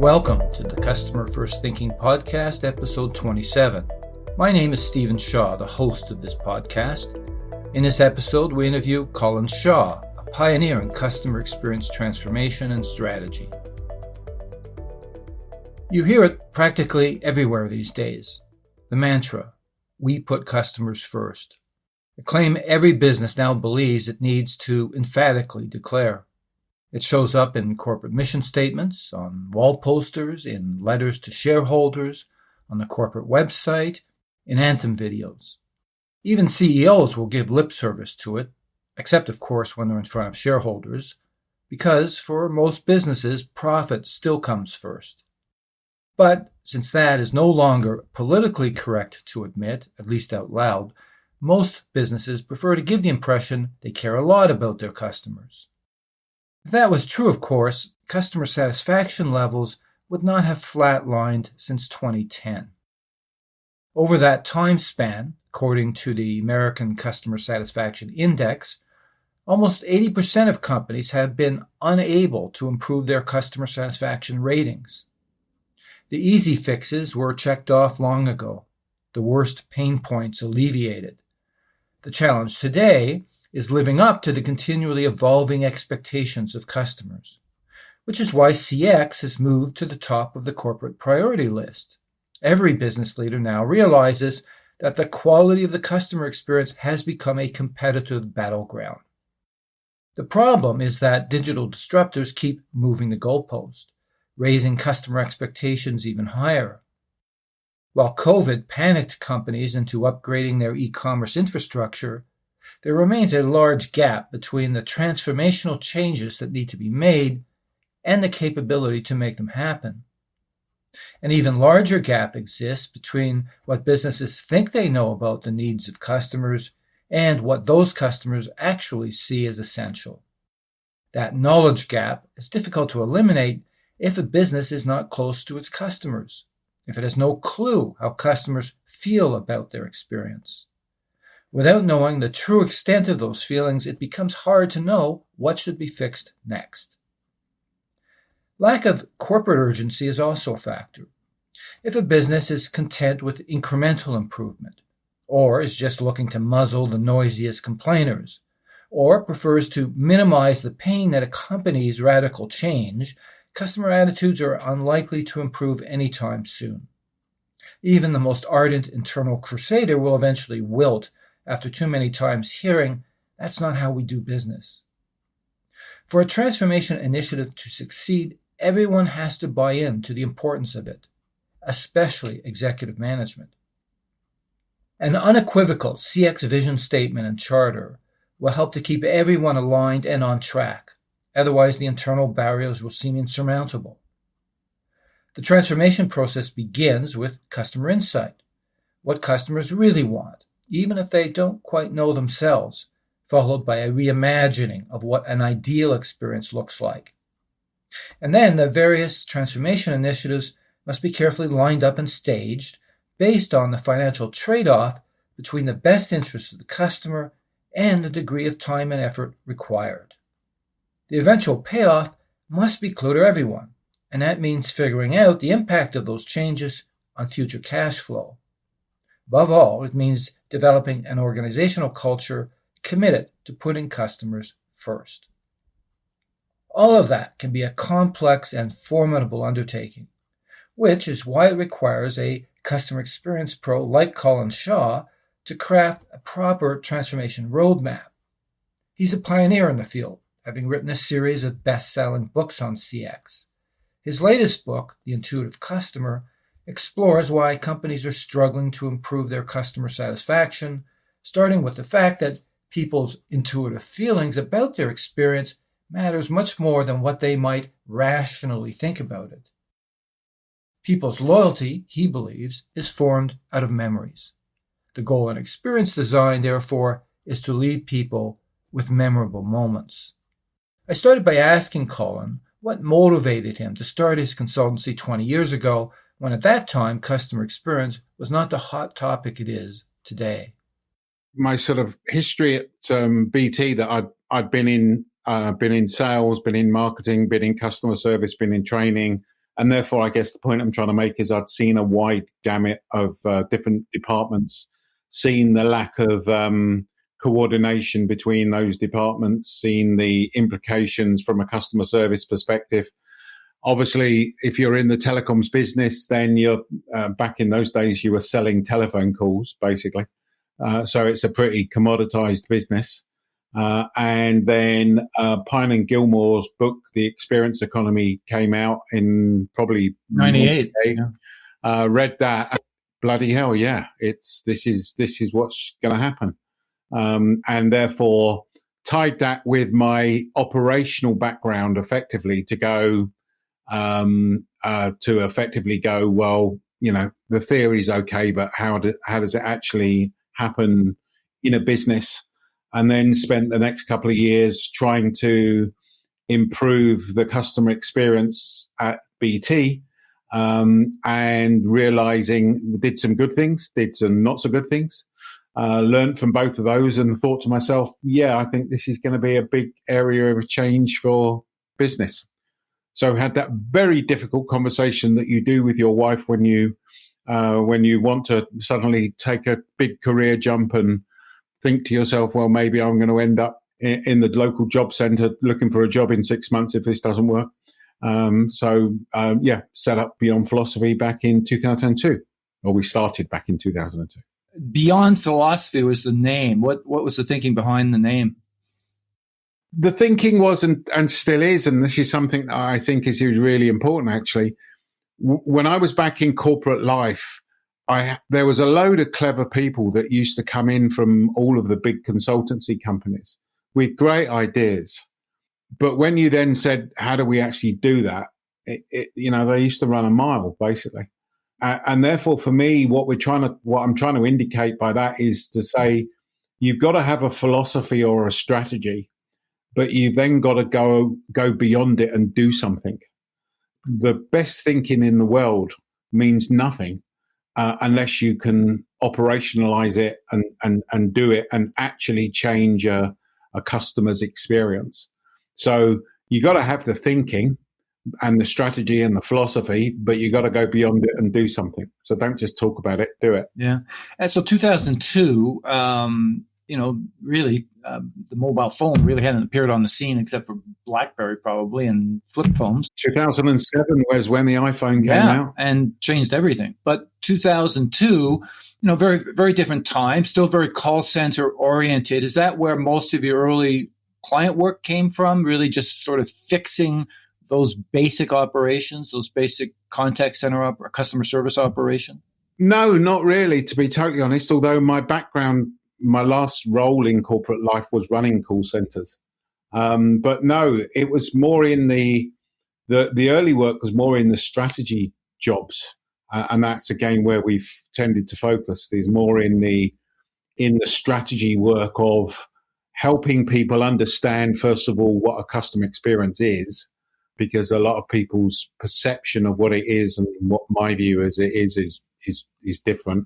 Welcome to the Customer First Thinking Podcast, episode 27. My name is Colin Shaw, the host of this podcast. In this episode, we interview Colin Shaw, a pioneer in customer experience transformation and strategy. You hear it practically everywhere these days. The mantra, we put customers first. A claim every business now believes it needs to emphatically declare. It shows up in corporate mission statements, on wall posters, in letters to shareholders, on the corporate website, in anthem videos. Even CEOs will give lip service to it, except of course when they're in front of shareholders, because for most businesses, profit still comes first. But since that is no longer politically correct to admit, at least out loud, most businesses prefer to give the impression they care a lot about their customers. If that was true, of course, customer satisfaction levels would not have flatlined since 2010. Over that time span, according to the American Customer Satisfaction Index, almost 80% of companies have been unable to improve their customer satisfaction ratings. The easy fixes were checked off long ago, the worst pain points alleviated. The challenge today is living up to the continually evolving expectations of customers, which is why CX has moved to the top of the corporate priority list. Every business leader now realizes that the quality of the customer experience has become a competitive battleground. The problem is that digital disruptors keep moving the goalpost, raising customer expectations even higher. While COVID panicked companies into upgrading their e-commerce infrastructure, there remains a large gap between the transformational changes that need to be made and the capability to make them happen. An even larger gap exists between what businesses think they know about the needs of customers and what those customers actually see as essential. That knowledge gap is difficult to eliminate if a business is not close to its customers, if it has no clue how customers feel about their experience. Without knowing the true extent of those feelings, it becomes hard to know what should be fixed next. Lack of corporate urgency is also a factor. If a business is content with incremental improvement, or is just looking to muzzle the noisiest complainers, or prefers to minimize the pain that accompanies radical change, customer attitudes are unlikely to improve anytime soon. Even the most ardent internal crusader will eventually wilt after too many times hearing, "That's not how we do business." For a transformation initiative to succeed, everyone has to buy in to the importance of it, especially executive management. An unequivocal CX vision statement and charter will help to keep everyone aligned and on track. Otherwise, the internal barriers will seem insurmountable. The transformation process begins with customer insight, what customers really want, even if they don't quite know themselves, followed by a reimagining of what an ideal experience looks like. And then the various transformation initiatives must be carefully lined up and staged based on the financial trade-off between the best interests of the customer and the degree of time and effort required. The eventual payoff must be clear to everyone, and that means figuring out the impact of those changes on future cash flow. Above all, it means developing an organizational culture committed to putting customers first. All of that can be a complex and formidable undertaking, which is why it requires a customer experience pro like Colin Shaw to craft a proper transformation roadmap. He's a pioneer in the field, having written a series of best-selling books on CX. His latest book, The Intuitive Customer, explores why companies are struggling to improve their customer satisfaction, starting with the fact that people's intuitive feelings about their experience matters much more than what they might rationally think about it. People's loyalty, he believes, is formed out of memories. The goal in experience design, therefore, is to leave people with memorable moments. I started by asking Colin what motivated him to start his consultancy 20 years ago, when at that time customer experience was not the hot topic it is today. My sort of history at BT that I'd been in sales, been in marketing, been in customer service, been in training, And therefore, I guess the point I'm trying to make is I'd seen a wide gamut of different departments, seen the lack of coordination between those departments, seen the implications from a customer service perspective. Obviously, if you're in the telecoms business, then you're back in those days, you were selling telephone calls, basically. So it's a pretty commoditized business. And then Pine and Gilmore's book, The Experience Economy, came out in probably 98. Read that. Bloody hell, yeah! This is what's going to happen, and therefore tied that with my operational background effectively to go well. The theory's okay, but how does it actually happen in a business? And then spent the next couple of years trying to improve the customer experience at BT, and realizing we did some good things, did some not so good things, learned from both of those, and thought to myself, yeah, I think this is going to be a big area of change for business. So had that very difficult conversation that you do with your wife when you want to suddenly take a big career jump and think to yourself, well, maybe I'm going to end up in the local job centre looking for a job in 6 months if this doesn't work. Set up Beyond Philosophy back in 2002, or we started back in 2002. Beyond Philosophy was the name. What was the thinking behind the name? The thinking was, and still is, and this is something that I think is really important, actually. When I was back in corporate life, there was a load of clever people that used to come in from all of the big consultancy companies with great ideas. But when you then said, how do we actually do that? They used to run a mile, basically. And therefore, for me, what I'm trying to indicate by that is to say, you've got to have a philosophy or a strategy, but you've then got to go beyond it and do something. The best thinking in the world means nothing unless you can operationalize it and do it and actually change a customer's experience. So you got to have the thinking and the strategy and the philosophy, but you got to go beyond it and do something. So don't just talk about it, do it. Yeah. And so 2002, really, the mobile phone really hadn't appeared on the scene except for BlackBerry probably and flip phones. 2007 was when the iPhone came out. And changed everything. But 2002, very, very different time, still very call center oriented. Is that where most of your early client work came from, really just sort of fixing those basic operations, those basic contact center customer service operation? No, not really, to be totally honest, although my background, my last role in corporate life was running call centers. But no, it was more in the early work was more in the strategy jobs. And that's again where we've tended to focus. There's more in the strategy work of helping people understand, first of all, what a customer experience is, because a lot of people's perception of what it is and what my view is it is different.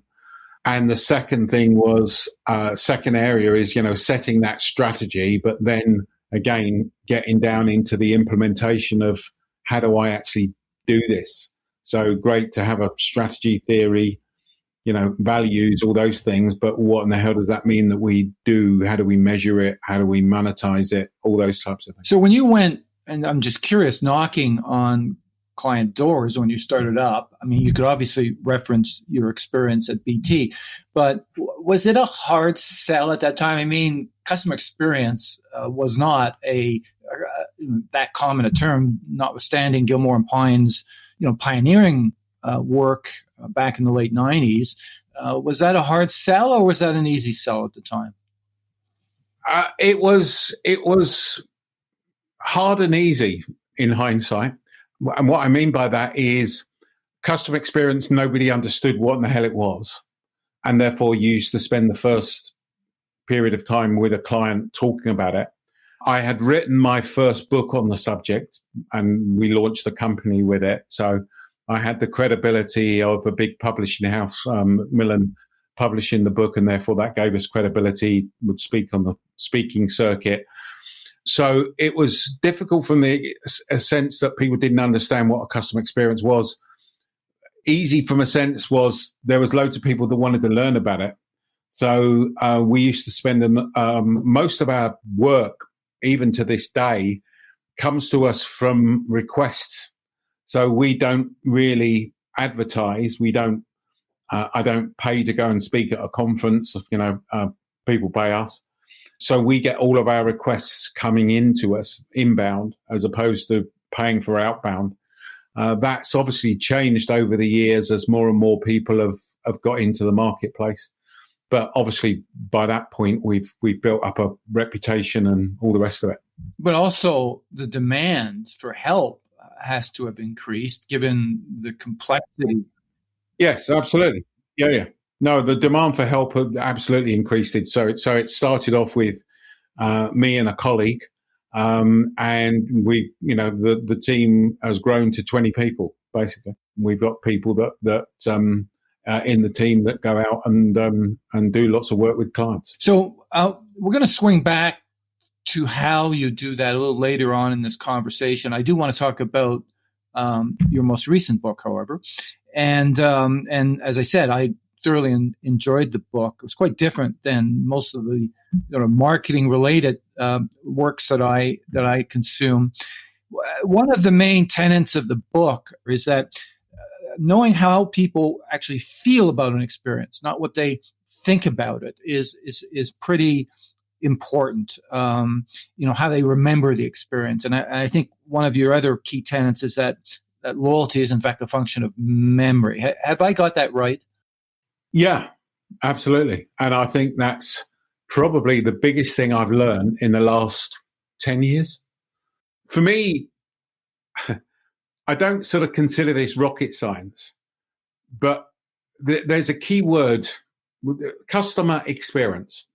And the second thing was, second area is, setting that strategy, but then again, getting down into the implementation of how do I actually do this? So great to have a strategy theory, values, all those things, but what in the hell does that mean that we do? How do we measure it? How do we monetize it? All those types of things. So when you went, and I'm just curious, knocking on client doors when you started up, I mean, you could obviously reference your experience at BT, but was it a hard sell at that time? I mean, customer experience was not that common a term, notwithstanding Gilmore and Pine's, pioneering work back in the late 90s. Was that a hard sell or was that an easy sell at the time? It was hard and easy in hindsight. And what I mean by that is customer experience, nobody understood what in the hell it was, and therefore used to spend the first period of time with a client talking about it. I had written my first book on the subject and we launched the company with it. So I had the credibility of a big publishing house, Macmillan, publishing the book, and therefore that gave us credibility, would speak on the speaking circuit. So it was difficult from a sense that people didn't understand what a customer experience was. Easy from a sense was there was loads of people that wanted to learn about it. So we used to spend most of our work, even to this day, comes to us from requests. So we don't really advertise. We don't. I don't pay to go and speak at a conference. People pay us. So we get all of our requests coming into us inbound as opposed to paying for outbound. That's obviously changed over the years as more and more people have got into the marketplace. But obviously, by that point, we've built up a reputation and all the rest of it. But also, the demand for help has to have increased given the complexity. Yes, absolutely. Yeah. No, the demand for help had absolutely increased. So it started off with me and a colleague, and we, the team has grown to 20 people. Basically, we've got people that in the team that go out and do lots of work with clients. So we're going to swing back to how you do that a little later on in this conversation. I do want to talk about your most recent book, however, and as I said, I thoroughly enjoyed the book. It was quite different than most of the marketing related works that I consume. One of the main tenets of the book is that knowing how people actually feel about an experience, not what they think about it, is pretty important. How they remember the experience, and I think one of your other key tenets is that loyalty is in fact a function of memory. Have I got that right? Yeah, absolutely. And I think that's probably the biggest thing I've learned in the last 10 years. For me, I don't sort of consider this rocket science, but there's a key word, customer experience.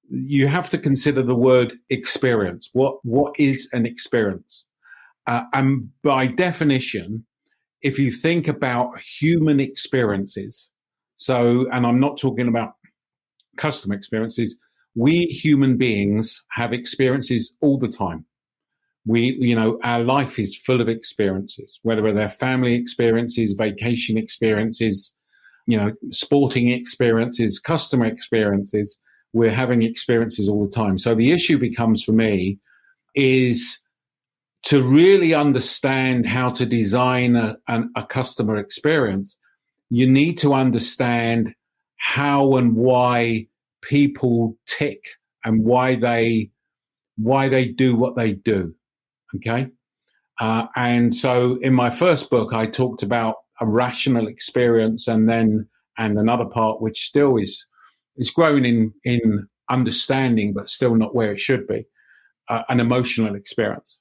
You have to consider the word experience. What is an experience? And by definition, if you think about human experiences, and I'm not talking about customer experiences, we human beings have experiences all the time. Our life is full of experiences, whether they're family experiences, vacation experiences, sporting experiences, customer experiences. We're having experiences all the time. So the issue becomes for me is to really understand how to design a customer experience. You need to understand how and why people tick and why they do what they do. Okay. And so in my first book, I talked about a rational experience and another part, which still is growing in understanding, but still not where it should be, an emotional experience.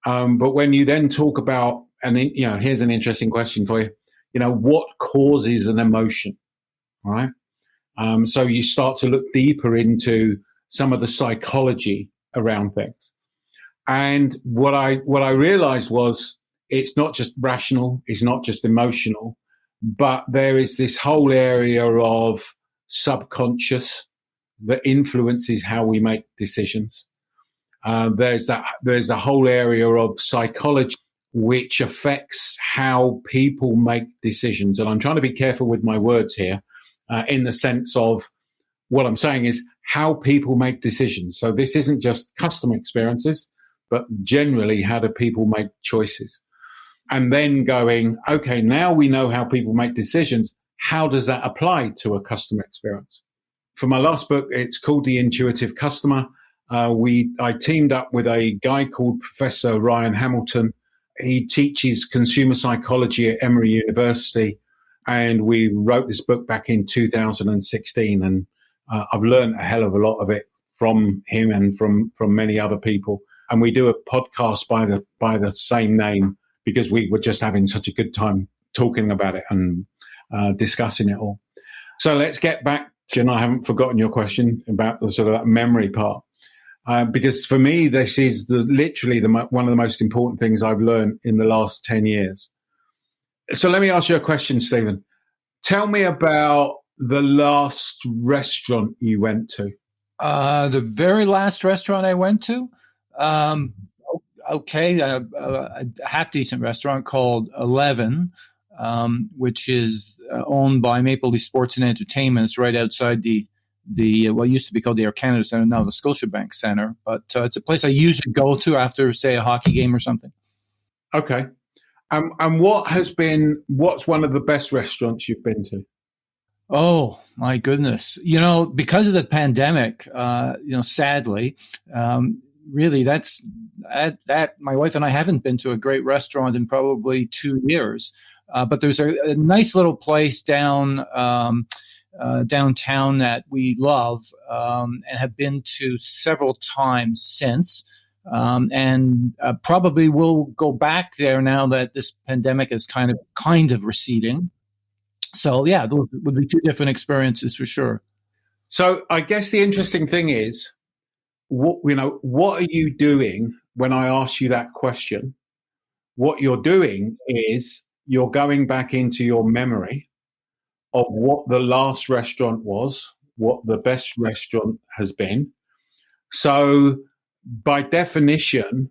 But when you then talk about, and here's an interesting question for you, what causes an emotion, right? So you start to look deeper into some of the psychology around things. And what I realized was it's not just rational, it's not just emotional, but there is this whole area of subconscious that influences how we make decisions. There's a whole area of psychology which affects how people make decisions. And I'm trying to be careful with my words here, in the sense of what I'm saying is how people make decisions. So this isn't just customer experiences, but generally how do people make choices? And then going, okay, now we know how people make decisions. How does that apply to a customer experience? For my last book, it's called The Intuitive Customer. I teamed up with a guy called Professor Ryan Hamilton. He teaches consumer psychology at Emory University, and we wrote this book back in 2016. And I've learned a hell of a lot of it from him and from many other people. And we do a podcast by the same name because we were just having such a good time talking about it and discussing it all. So let's get back to, and I haven't forgotten your question about the sort of that memory part. Because for me, this is literally one of the most important things I've learned in the last 10 years. So let me ask you a question, Stephen. Tell me about the last restaurant you went to. The very last restaurant I went to? Um, okay, a half decent restaurant called 11, which is owned by Maple Leaf Sports and Entertainment. It's right outside the what used to be called the Air Canada Centre, now the Scotiabank Centre. But it's a place I usually go to after, say, a hockey game or something. Okay. And what's one of the best restaurants you've been to? Oh my goodness! Because of the pandemic, sadly, really, that my wife and I haven't been to a great restaurant in probably 2 years. But there's a nice little place downtown that we love and have been to several times since. And probably will go back there now that this pandemic is kind of receding. So yeah, those would be two different experiences for sure. So I guess the interesting thing is, what are you doing when I ask you that question? What you're doing is you're going back into your memory of what the last restaurant was, what the best restaurant has been. So by definition,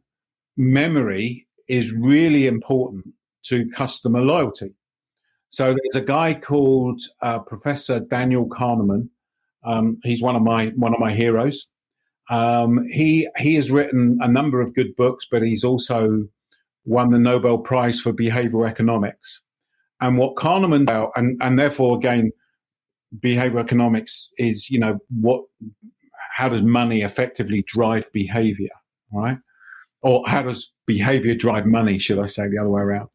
memory is really important to customer loyalty. So there's a guy called Professor Daniel Kahneman. He's one of my heroes. He has written a number of good books, but he's also won the Nobel Prize for behavioral economics. And what Kahneman about, and therefore again, behavioral economics is how does money effectively drive behavior, right? Or how does behavior drive money? Should I say the other way around?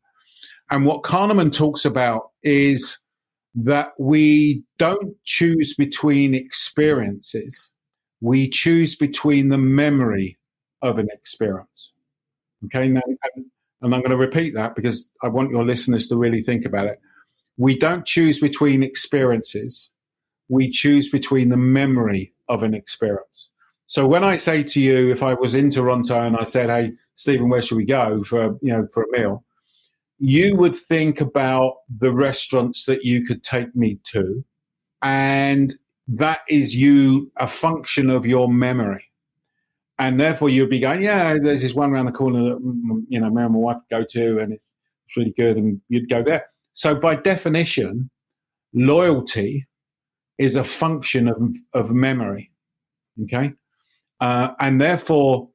And what Kahneman talks about is that we don't choose between experiences. We choose between the memory of an experience. Okay, now, and I'm going to repeat that because I want your listeners to really think about it. We don't choose between experiences. We choose between the memory of an experience. So when I say to you, if I was in Toronto and I said, "Hey, Stephen, where should we go for a meal?" you would think about the restaurants that you could take me to, and that is a function of your memory. And therefore you'd be going, yeah, there's this one around the corner that, me and my wife go to, and it's really good, and you'd go there. So by definition, loyalty is a function of memory, okay? And therefore,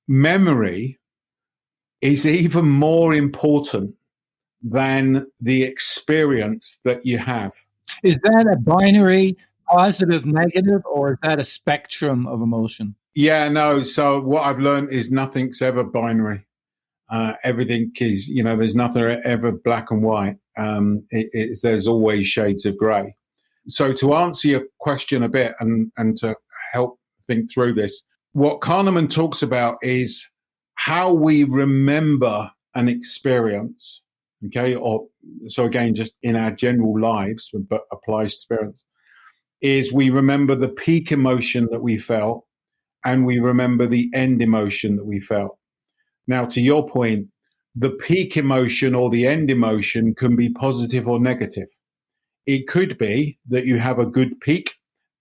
memory is even more important than the experience that you have. Is that a binary positive, negative, or is that a spectrum of emotion? Yeah, no. So what I've learned is nothing's ever binary. Everything is, there's nothing ever black and white. There's always shades of grey. So to answer your question a bit and to help think through this, what Kahneman talks about is how we remember an experience, okay? So again, just in our general lives, but applies to experience, is we remember the peak emotion that we felt and we remember the end emotion that we felt. Now, to your point, the peak emotion or the end emotion can be positive or negative. It could be that you have a good peak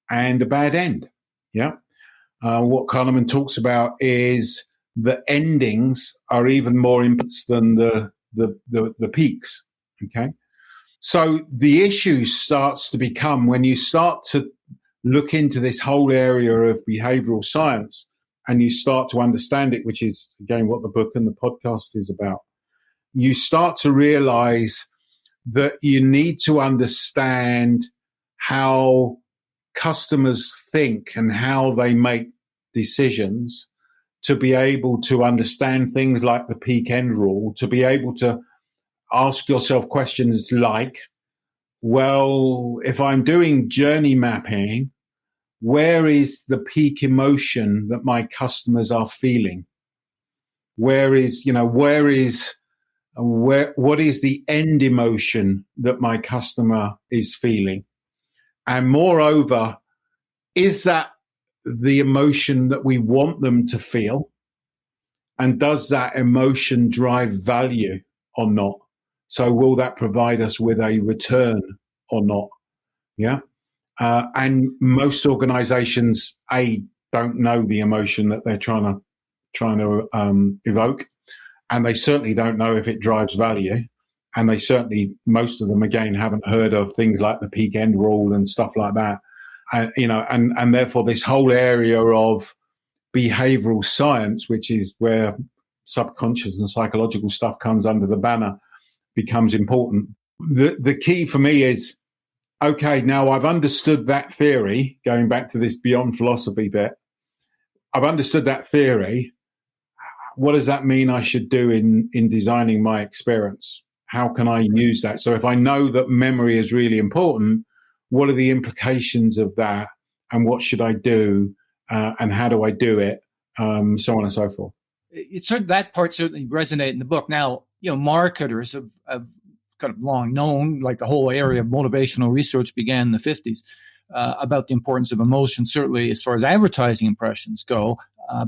and a bad end, yeah? What Kahneman talks about is the endings are even more important than the peaks, okay? So the issue starts to become when you start to look into this whole area of behavioral science and you start to understand it, which is, again, what the book and the podcast is about, you start to realize that you need to understand how customers think and how they make decisions to be able to understand things like the peak end rule, to be able to ask yourself questions like, well, if I'm doing journey mapping, where is the peak emotion that my customers are feeling? What is the end emotion that my customer is feeling? And moreover, is that the emotion that we want them to feel? And does that emotion drive value or not? So will that provide us with a return or not? Yeah. And most organizations, don't know the emotion that they're trying trying to evoke, and they certainly don't know if it drives value. And they certainly, most of them, again, haven't heard of things like the peak end rule and stuff like that. And therefore this whole area of behavioral science, which is where subconscious and psychological stuff comes under the banner, becomes important. The key for me is, okay, now I've understood that theory, going back to this beyond philosophy bit. I've understood that theory. What does that mean I should do in designing my experience? How can I use that? So if I know that memory is really important, what are the implications of that? And what should I do? And how do I do it? So on and so forth. That part certainly resonated in the book. Now, marketers have kind of long known, like the whole area of motivational research began in the 50s, about the importance of emotion, certainly as far as advertising impressions go.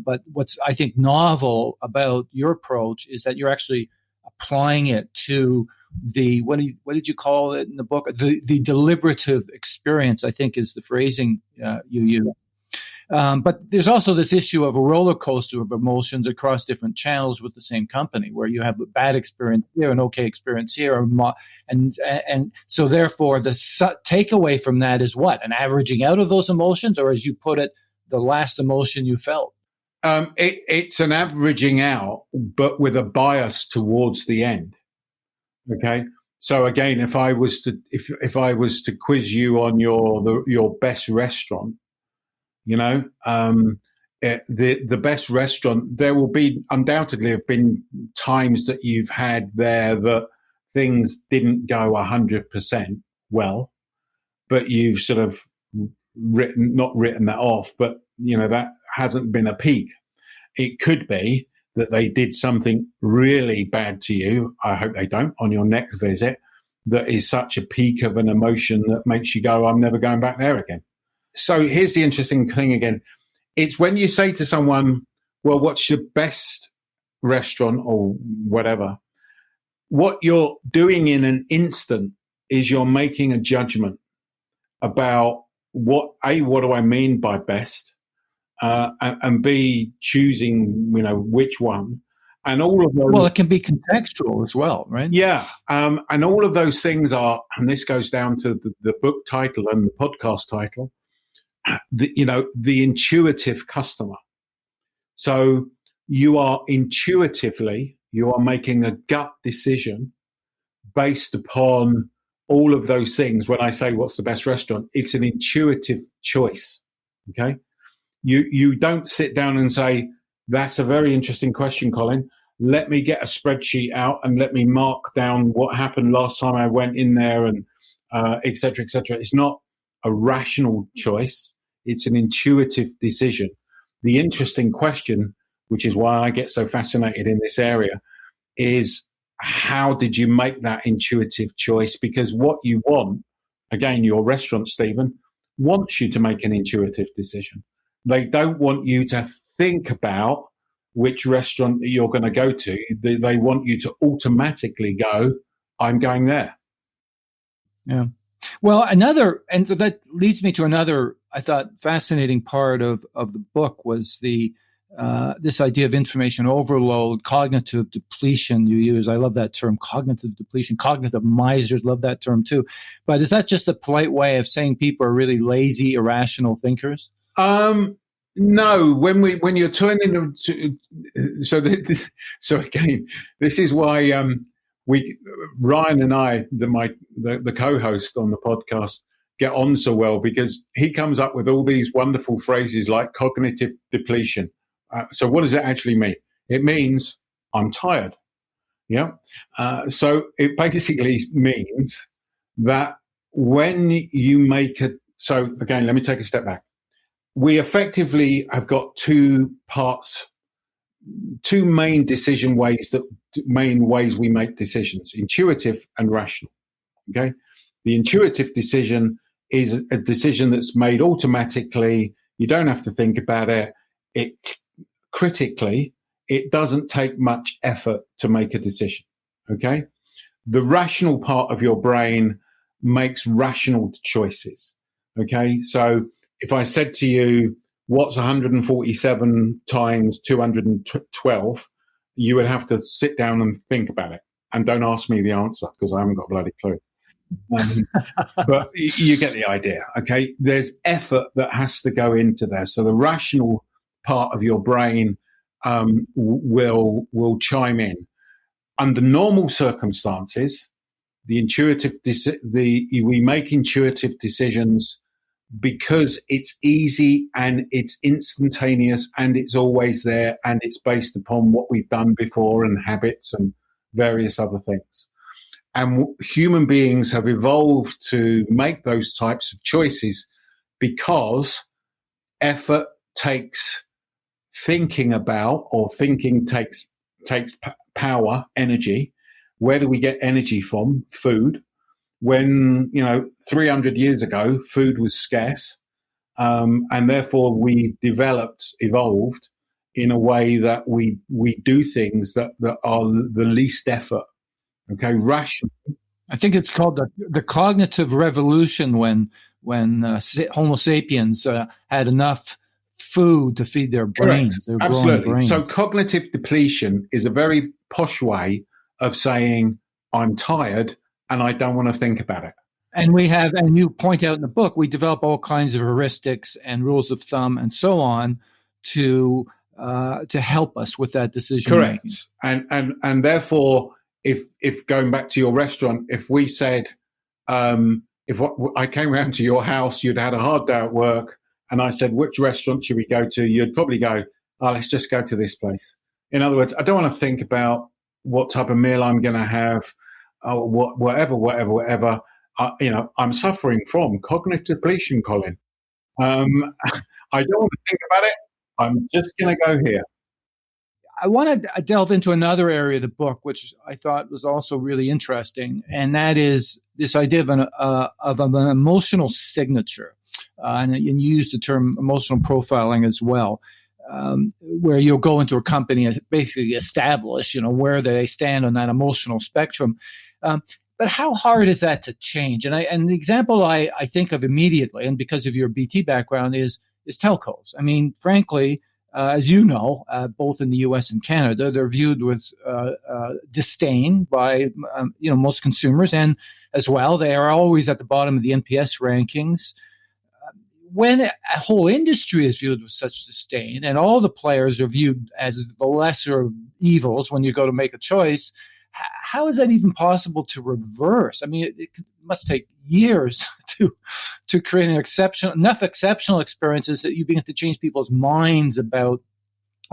But what's, I think, novel about your approach is that you're actually applying it to the, what did you call it in the book? The deliberative experience, I think, is the phrasing you use. But there's also this issue of a roller coaster of emotions across different channels with the same company, where you have a bad experience here, an okay experience here, and so therefore the takeaway from that is what? An averaging out of those emotions, or as you put it, the last emotion you felt. It's an averaging out, but with a bias towards the end. Okay. So again, if I was to quiz you on your best restaurant, the best restaurant, there will be undoubtedly have been times that you've had there that things didn't go 100% well, but you've sort of not written that off, but that hasn't been a peak. It could be that they did something really bad to you. I hope they don't on your next visit. That is such a peak of an emotion that makes you go, I'm never going back there again. So here's the interesting thing again. It's when you say to someone, well, what's your best restaurant or whatever? What you're doing in an instant is you're making a judgment about what do I mean by best? And B, choosing, which one. And all of those. Well, it can be contextual as well, right? Yeah. And all of those things are, and this goes down to the book title and the podcast title, the intuitive customer. So you are making a gut decision based upon all of those things. When I say what's the best restaurant, it's an intuitive choice. Okay. You don't sit down and say, that's a very interesting question, Colin. Let me get a spreadsheet out and let me mark down what happened last time I went in there and et cetera, et cetera. It's not a rational choice. It's an intuitive decision. The interesting question, which is why I get so fascinated in this area, is how did you make that intuitive choice? Because what you want, again, your restaurant, Stephen, wants you to make an intuitive decision. They don't want you to think about which restaurant you're going to go to. They want you to automatically go, I'm going there. Yeah. Well, and that leads me to another, I thought, fascinating part of the book was this idea of information overload, cognitive depletion you use. I love that term, cognitive depletion. Cognitive misers, love that term too. But is that just a polite way of saying people are really lazy, irrational thinkers? No, when you're turning into so again, this is why Ryan and I, the co-host on the podcast, get on so well, because he comes up with all these wonderful phrases like cognitive depletion. So what does it actually mean? It means I'm tired. Yeah. So it basically means that when you make so again, let me take a step back. We effectively have got two main decision ways main ways we make decisions: intuitive and rational. Okay. The intuitive decision is a decision that's made automatically. You don't have to think about it. It doesn't take much effort to make a decision. Okay. The rational part of your brain makes rational choices. Okay. So if I said to you, what's 147 times 212, you would have to sit down and think about it. And don't ask me the answer because I haven't got a bloody clue. But you get the idea, okay? There's effort that has to go into there. So the rational part of your brain will chime in. Under normal circumstances, we make intuitive decisions because it's easy and it's instantaneous and it's always there and it's based upon what we've done before and habits and various other things. And human beings have evolved to make those types of choices because effort takes thinking about, or thinking takes power, energy. Where do we get energy from? Food. When, 300 years ago, food was scarce, and therefore we evolved in a way that we do things that are the least effort. Okay, rational. I think it's called the cognitive revolution when Homo sapiens had enough food to feed their brains. Correct. Absolutely. Brains. So cognitive depletion is a very posh way of saying I'm tired and I don't want to think about it. And you point out in the book, we develop all kinds of heuristics and rules of thumb and so on to help us with that decision. Correct. Making. And therefore, if going back to your restaurant, if we said, if I came around to your house, you'd had a hard day at work, and I said, which restaurant should we go to? You'd probably go, let's just go to this place. In other words, I don't want to think about what type of meal I'm going to have, whatever. I'm suffering from cognitive depletion, Colin. I don't want to think about it. I'm just going to go here. I want to delve into another area of the book, which I thought was also really interesting, and that is this idea of an emotional signature. And you use the term emotional profiling as well, where you'll go into a company and basically establish, where they stand on that emotional spectrum. But how hard is that to change? And the example I think of immediately, and because of your BT background, is telcos. I mean, frankly, as you know, both in the U.S. and Canada, they're viewed with disdain by most consumers, and as well, they are always at the bottom of the NPS rankings. When a whole industry is viewed with such disdain, and all the players are viewed as the lesser of evils when you go to make a choice, how is that even possible to reverse? I mean, it must take years to create enough exceptional experiences that you begin to change people's minds about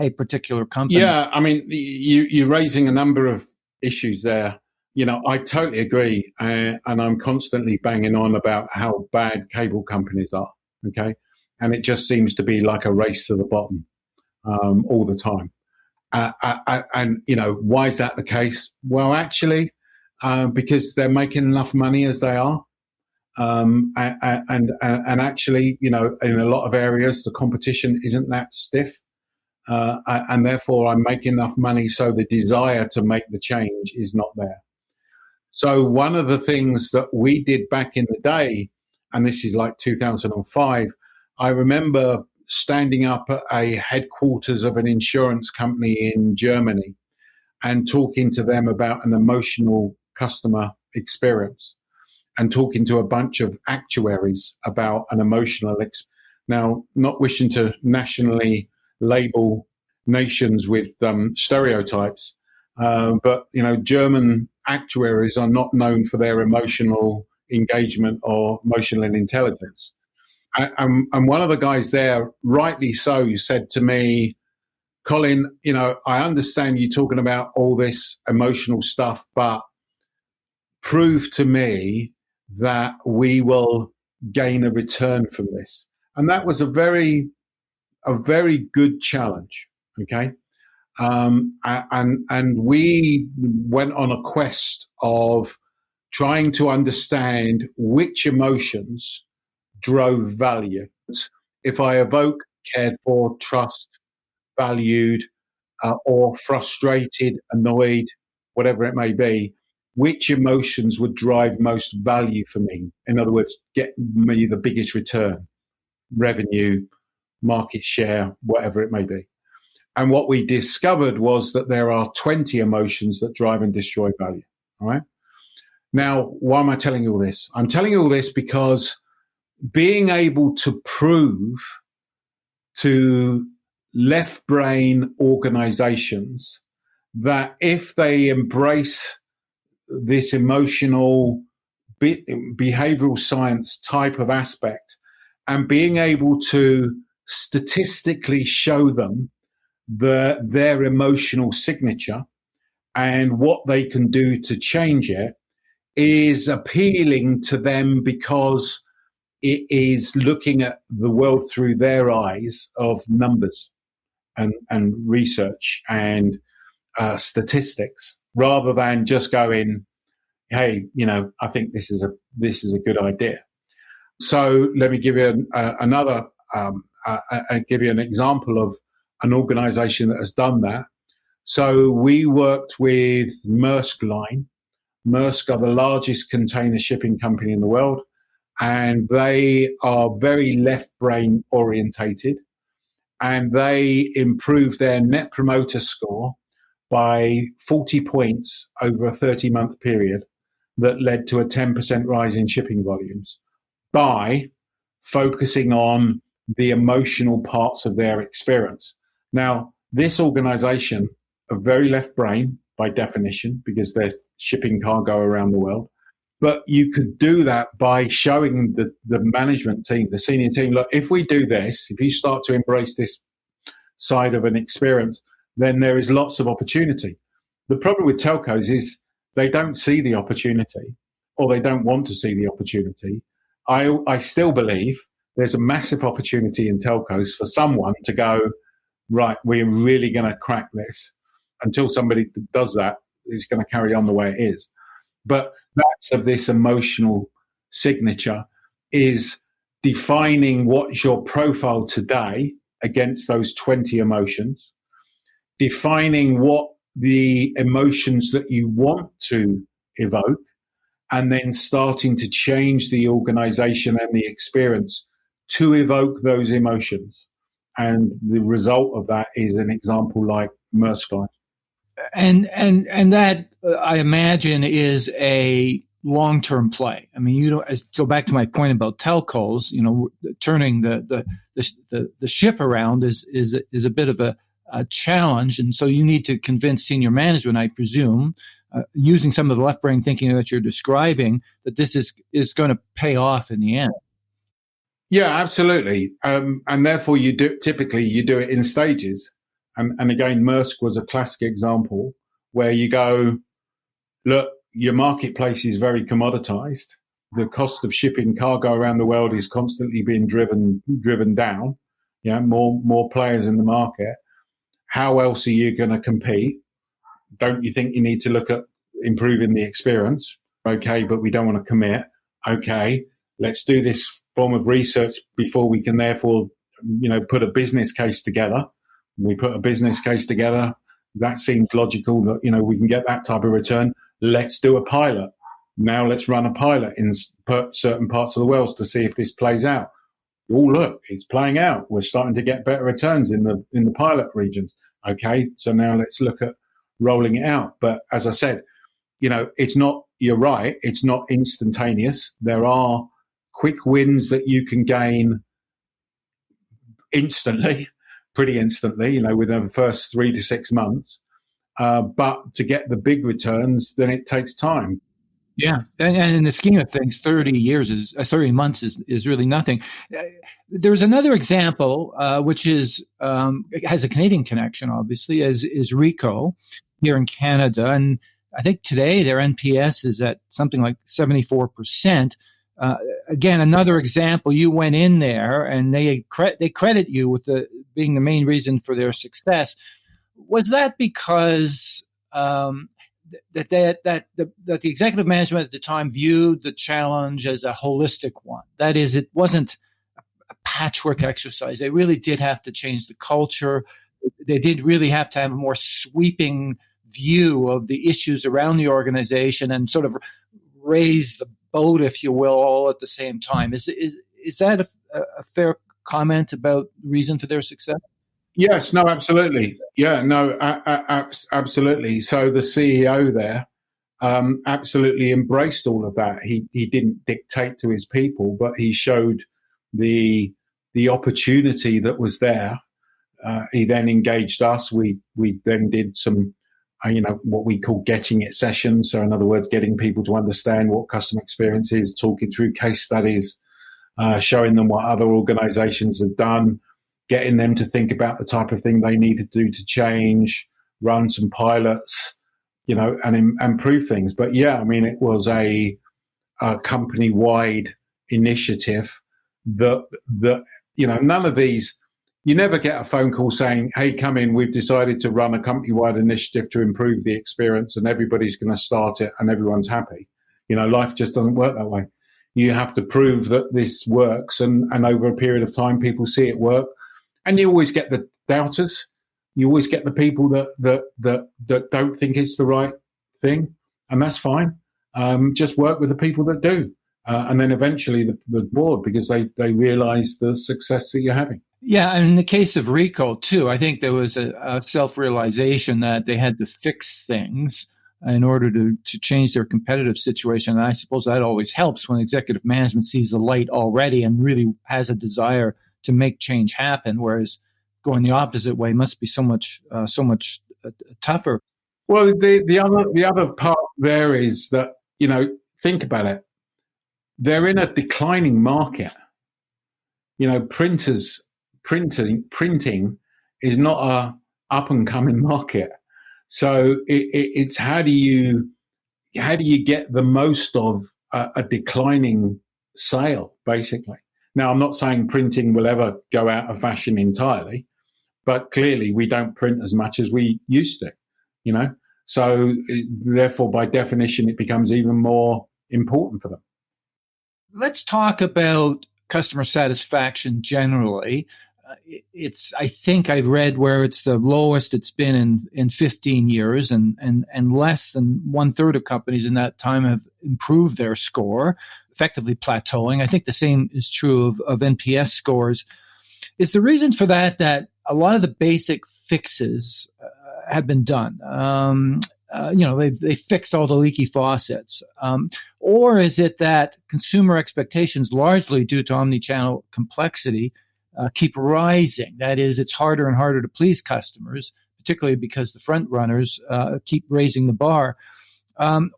a particular company. Yeah, I mean, you're raising a number of issues there. I totally agree, and I'm constantly banging on about how bad cable companies are. Okay, and it just seems to be like a race to the bottom all the time. And why is that the case? Well, actually, because they're making enough money as they are, and actually, in a lot of areas, the competition isn't that stiff, and therefore, I'm making enough money, so the desire to make the change is not there. So one of the things that we did back in the day, and this is like 2005, I remember standing up at a headquarters of an insurance company in Germany and talking to them about an emotional customer experience, and talking to a bunch of actuaries about an emotional Now, not wishing to nationally label nations with stereotypes, but, German actuaries are not known for their emotional engagement or emotional intelligence. And one of the guys there, rightly so, said to me, Colin, I understand you talking about all this emotional stuff, but prove to me that we will gain a return from this. And that was a very good challenge. Okay. And we went on a quest of trying to understand which emotions drove value. If I evoke, cared for, trust, valued, or frustrated, annoyed, whatever it may be, which emotions would drive most value for me? In other words, get me the biggest return, revenue, market share, whatever it may be. And what we discovered was that there are 20 emotions that drive and destroy value. All right. Now, why am I telling you all this? I'm telling you all this because being able to prove to left brain organizations that if they embrace this emotional behavioral science type of aspect and being able to statistically show them their emotional signature and what they can do to change it is appealing to them because it is looking at the world through their eyes of numbers and research and statistics, rather than just going, "Hey, I think this is a good idea." So let me give you another. Give you an example of an organization that has done that. So we worked with Maersk Line. Maersk are the largest container shipping company in the world, and they are very left brain orientated, and they improved their net promoter score by 40 points over a 30-month period that led to a 10% rise in shipping volumes by focusing on the emotional parts of their experience. Now, this organization are very left brain by definition because they're shipping cargo around the world. But you could do that by showing the management team, the senior team, look, if we do this, if you start to embrace this side of an experience, then there is lots of opportunity. The problem with telcos is they don't see the opportunity, or they don't want to see the opportunity. I still believe there's a massive opportunity in telcos for someone to go, right, we're really going to crack this. Until somebody does that, it's going to carry on the way it is. But that's of this emotional signature is defining what's your profile today against those 20 emotions, defining what the emotions that you want to evoke, and then starting to change the organization and the experience to evoke those emotions. And the result of that is an example like Maersk Line. And that I imagine is a long-term play. I mean, go back to my point about telcos. Turning the ship around is a bit of a challenge, and so you need to convince senior management, I presume, using some of the left brain thinking that you're describing, that this is going to pay off in the end. Yeah, absolutely. And therefore, typically you do it in stages. And again, Maersk was a classic example where you go, look, your marketplace is very commoditized. The cost of shipping cargo around the world is constantly being driven down. Yeah, more players in the market. How else are you going to compete? Don't you think you need to look at improving the experience? Okay, but we don't want to commit. Okay, let's do this form of research before we can therefore, put a business case together. We put a business case together. That seems logical that, we can get that type of return. Let's do a pilot. Now let's run a pilot in certain parts of the world to see if this plays out. Oh, look, it's playing out. We're starting to get better returns in the pilot regions. Okay, so now let's look at rolling it out. But as I said, you're right. It's not instantaneous. There are quick wins that you can gain pretty instantly, within the first 3 to 6 months. But to get the big returns, then it takes time. Yeah, and in the scheme of things, 30 months is really nothing. There's another example, which has a Canadian connection, obviously, is Ricoh here in Canada, and I think today their NPS is at something like 74%. Again, another example. You went in there, and they credit you with being the main reason for their success. Was that because that the executive management at the time viewed the challenge as a holistic one? That is, it wasn't a patchwork exercise. They really did have to change the culture. They did really have to have a more sweeping view of the issues around the organization and sort of raise the boat, if you will, all at the same time. Is that a fair comment about the reason for their success? Yes, no, absolutely. Yeah, no, absolutely. So the CEO there absolutely embraced all of that. He didn't dictate to his people, but he showed the opportunity that was there. He then engaged us. We then did some, what we call getting it sessions. So in other words, getting people to understand what customer experience is, talking through case studies, showing them what other organizations have done, getting them to think about the type of thing they need to do to change, run some pilots, and improve things. But yeah, I mean, it was a company-wide initiative that none of these, you never get a phone call saying, hey, come in, we've decided to run a company-wide initiative to improve the experience and everybody's going to start it and everyone's happy. Life just doesn't work that way. You have to prove that this works, and over a period of time, people see it work. And you always get the doubters. You always get the people that don't think it's the right thing, and that's fine. Just work with the people that do, and then eventually the board, because they realize the success that you're having. Yeah, and in the case of Rico too, I think there was a self-realization that they had to fix things in order to change their competitive situation. And I suppose that always helps when executive management sees the light already and really has a desire to make change happen, whereas going the opposite way must be so much tougher. Well, the other part there is that, think about it. They're in a declining market. Printing is not a up and coming market. So it's how do you get the most of a declining sale, basically. Now, I'm not saying printing will ever go out of fashion entirely, but clearly we don't print as much as we used to, So therefore, by definition, it becomes even more important for them. Let's talk about customer satisfaction generally. I think I've read where it's the lowest it's been in 15 years, and less than 1/3 of companies in that time have improved their score, effectively plateauing. I think the same is true of NPS scores. Is the reason for that a lot of the basic fixes have been done? They fixed all the leaky faucets, or is it that consumer expectations, largely due to omnichannel complexity, keep rising? That is, it's harder and harder to please customers, particularly because the front runners keep raising the bar.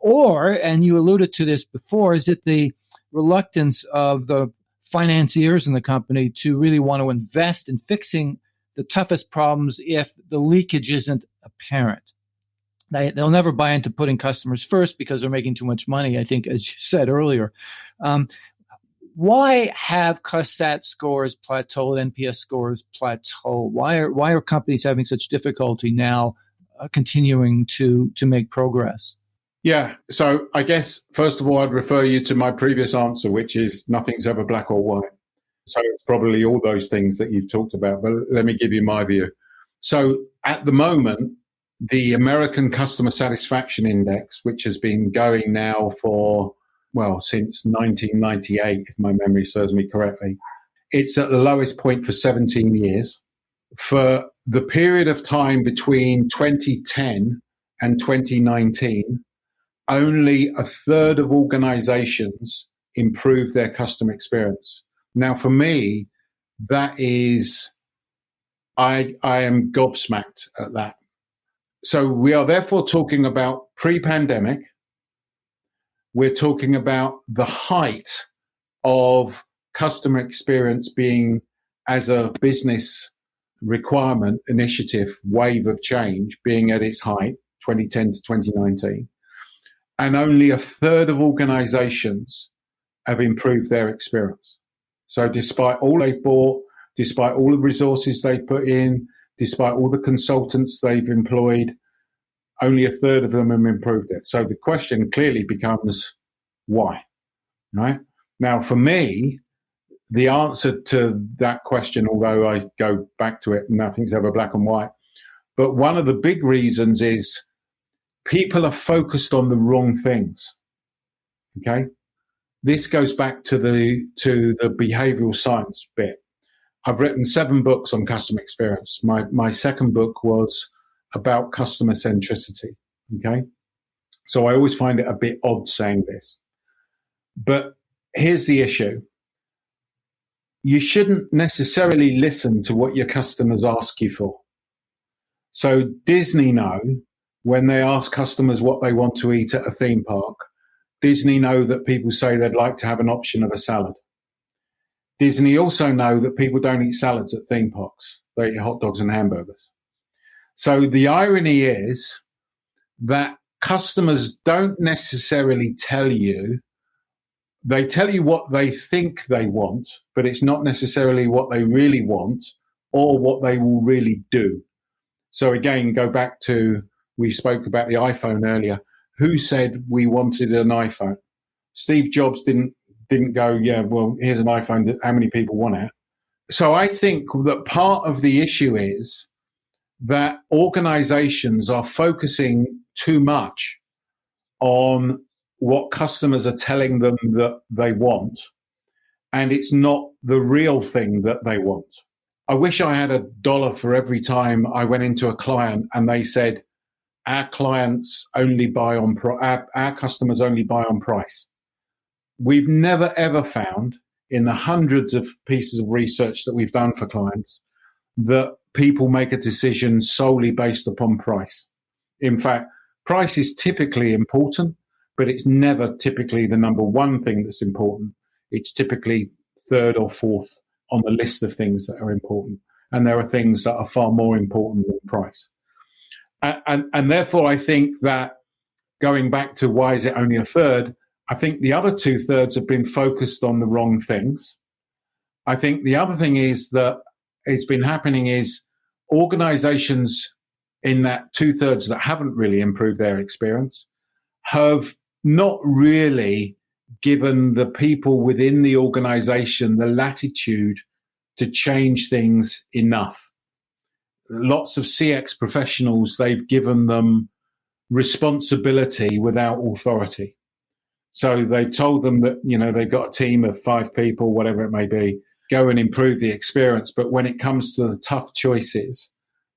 Or, and you alluded to this before, is it the reluctance of the financiers in the company to really want to invest in fixing the toughest problems if the leakage isn't apparent? They'll never buy into putting customers first because they're making too much money, I think, as you said earlier. Why have CusSat scores plateaued, NPS scores plateau? Why are companies having such difficulty now continuing to make progress? Yeah, so I guess, first of all, I'd refer you to my previous answer, which is nothing's ever black or white. So it's probably all those things that you've talked about, but let me give you my view. So at the moment, the American Customer Satisfaction Index, which has been going now since 1998, if my memory serves me correctly, it's at the lowest point for 17 years. For the period of time between 2010 and 2019, only 1/3 of organizations improve their customer experience. Now, for me, that is, I am gobsmacked at that. So we are therefore talking about pre-pandemic. We're talking about the height of customer experience being, as a business requirement, initiative, wave of change, being at its height, 2010 to 2019. And only 1/3 of organizations have improved their experience. So despite all they've bought, despite all the resources they've put in, despite all the consultants they've employed, only 1/3 of them have improved it. So the question clearly becomes, why? Right? Now, for me, the answer to that question, although I go back to it, nothing's ever black and white, but one of the big reasons is people are focused on the wrong things. Okay? This goes back to the behavioral science bit. I've written 7 books on customer experience. My second book was about customer centricity. Okay. So I always find it a bit odd saying this. But here's the issue. You shouldn't necessarily listen to what your customers ask you for. So Disney know when they ask customers what they want to eat at a theme park, Disney know that people say they'd like to have an option of a salad. Disney also know that people don't eat salads at theme parks. They eat hot dogs and hamburgers. So the irony is that customers don't necessarily tell you. They tell you what they think they want, but it's not necessarily what they really want or what they will really do. So again, go back to, we spoke about the iPhone earlier. Who said we wanted an iPhone? Steve Jobs didn't go, yeah, well, here's an iPhone. How many people want it? So I think that part of the issue is that organizations are focusing too much on what customers are telling them that they want, and it's not the real thing that they want. I wish I had $1 for every time I went into a client and they said, our clients only buy on our customers only buy on price. We've never ever found in the hundreds of pieces of research that we've done for clients that people make a decision solely based upon price. In fact, price is typically important, but it's never typically the number one thing that's important. It's typically third or fourth on the list of things that are important. And there are things that are far more important than price. And therefore, I think that going back to why is it only a third, I think the other 2/3 have been focused on the wrong things. I think the other thing is that it's been happening is organizations in that 2/3 that haven't really improved their experience have not really given the people within the organization the latitude to change things enough. Lots of CX professionals, they've given them responsibility without authority. So they've told them that, they've got a team of 5 people, whatever it may be, go and improve the experience. But when it comes to the tough choices,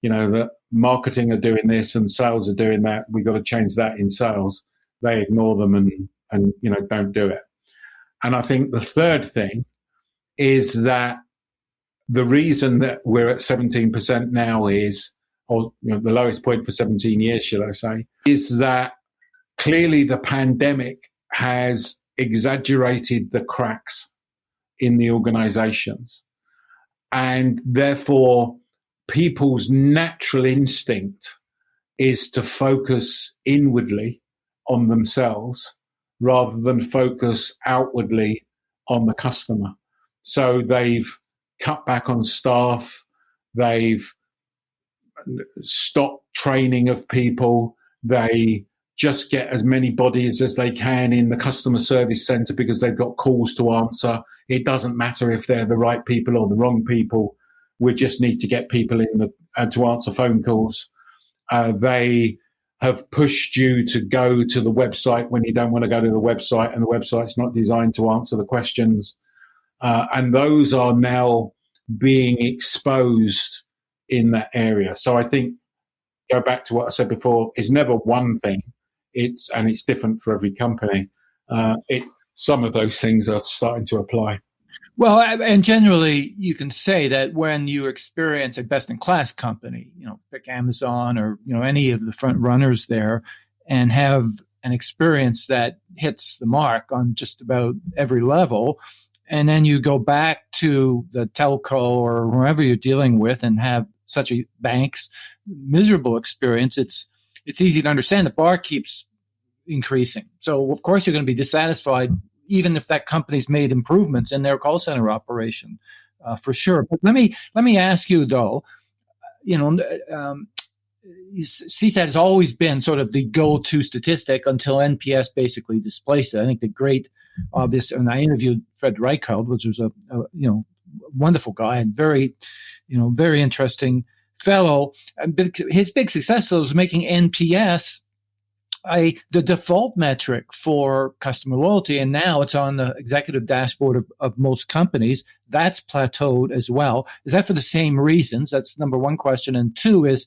that marketing are doing this and sales are doing that, we've got to change that in sales. They ignore them and don't do it. And I think the third thing is that the reason that we're at 17% now is, or the lowest point for 17 years, should I say, is that clearly the pandemic has exaggerated the cracks in the organizations. And therefore, people's natural instinct is to focus inwardly on themselves rather than focus outwardly on the customer. So they've cut back on staff, they've stopped training of people, they just get as many bodies as they can in the customer service center because they've got calls to answer. It doesn't matter if they're the right people or the wrong people. We just need to get people in to answer phone calls. They have pushed you to go to the website when you don't want to go to the website, and the website's not designed to answer the questions. And those are now being exposed in that area. So I think, go back to what I said before, it's never one thing. It's different for every company. Some of those things are starting to apply. Well, and generally you can say that when you experience a best-in-class company, pick Amazon or, any of the front runners there, and have an experience that hits the mark on just about every level, and then you go back to the telco or whoever you're dealing with and have such a bank's miserable experience, it's easy to understand the bar keeps increasing. So, of course, you're going to be dissatisfied even if that company's made improvements in their call center operation, for sure. But let me ask you, though, CSAT has always been sort of the go-to statistic until NPS basically displaced it. I think the great obvious, and I interviewed Fred Reichheld, which was a wonderful guy and very interesting fellow. But his big success was making NPS The default metric for customer loyalty, and now it's on the executive dashboard of most companies, that's plateaued as well. Is that for the same reasons? That's number one question. And two is,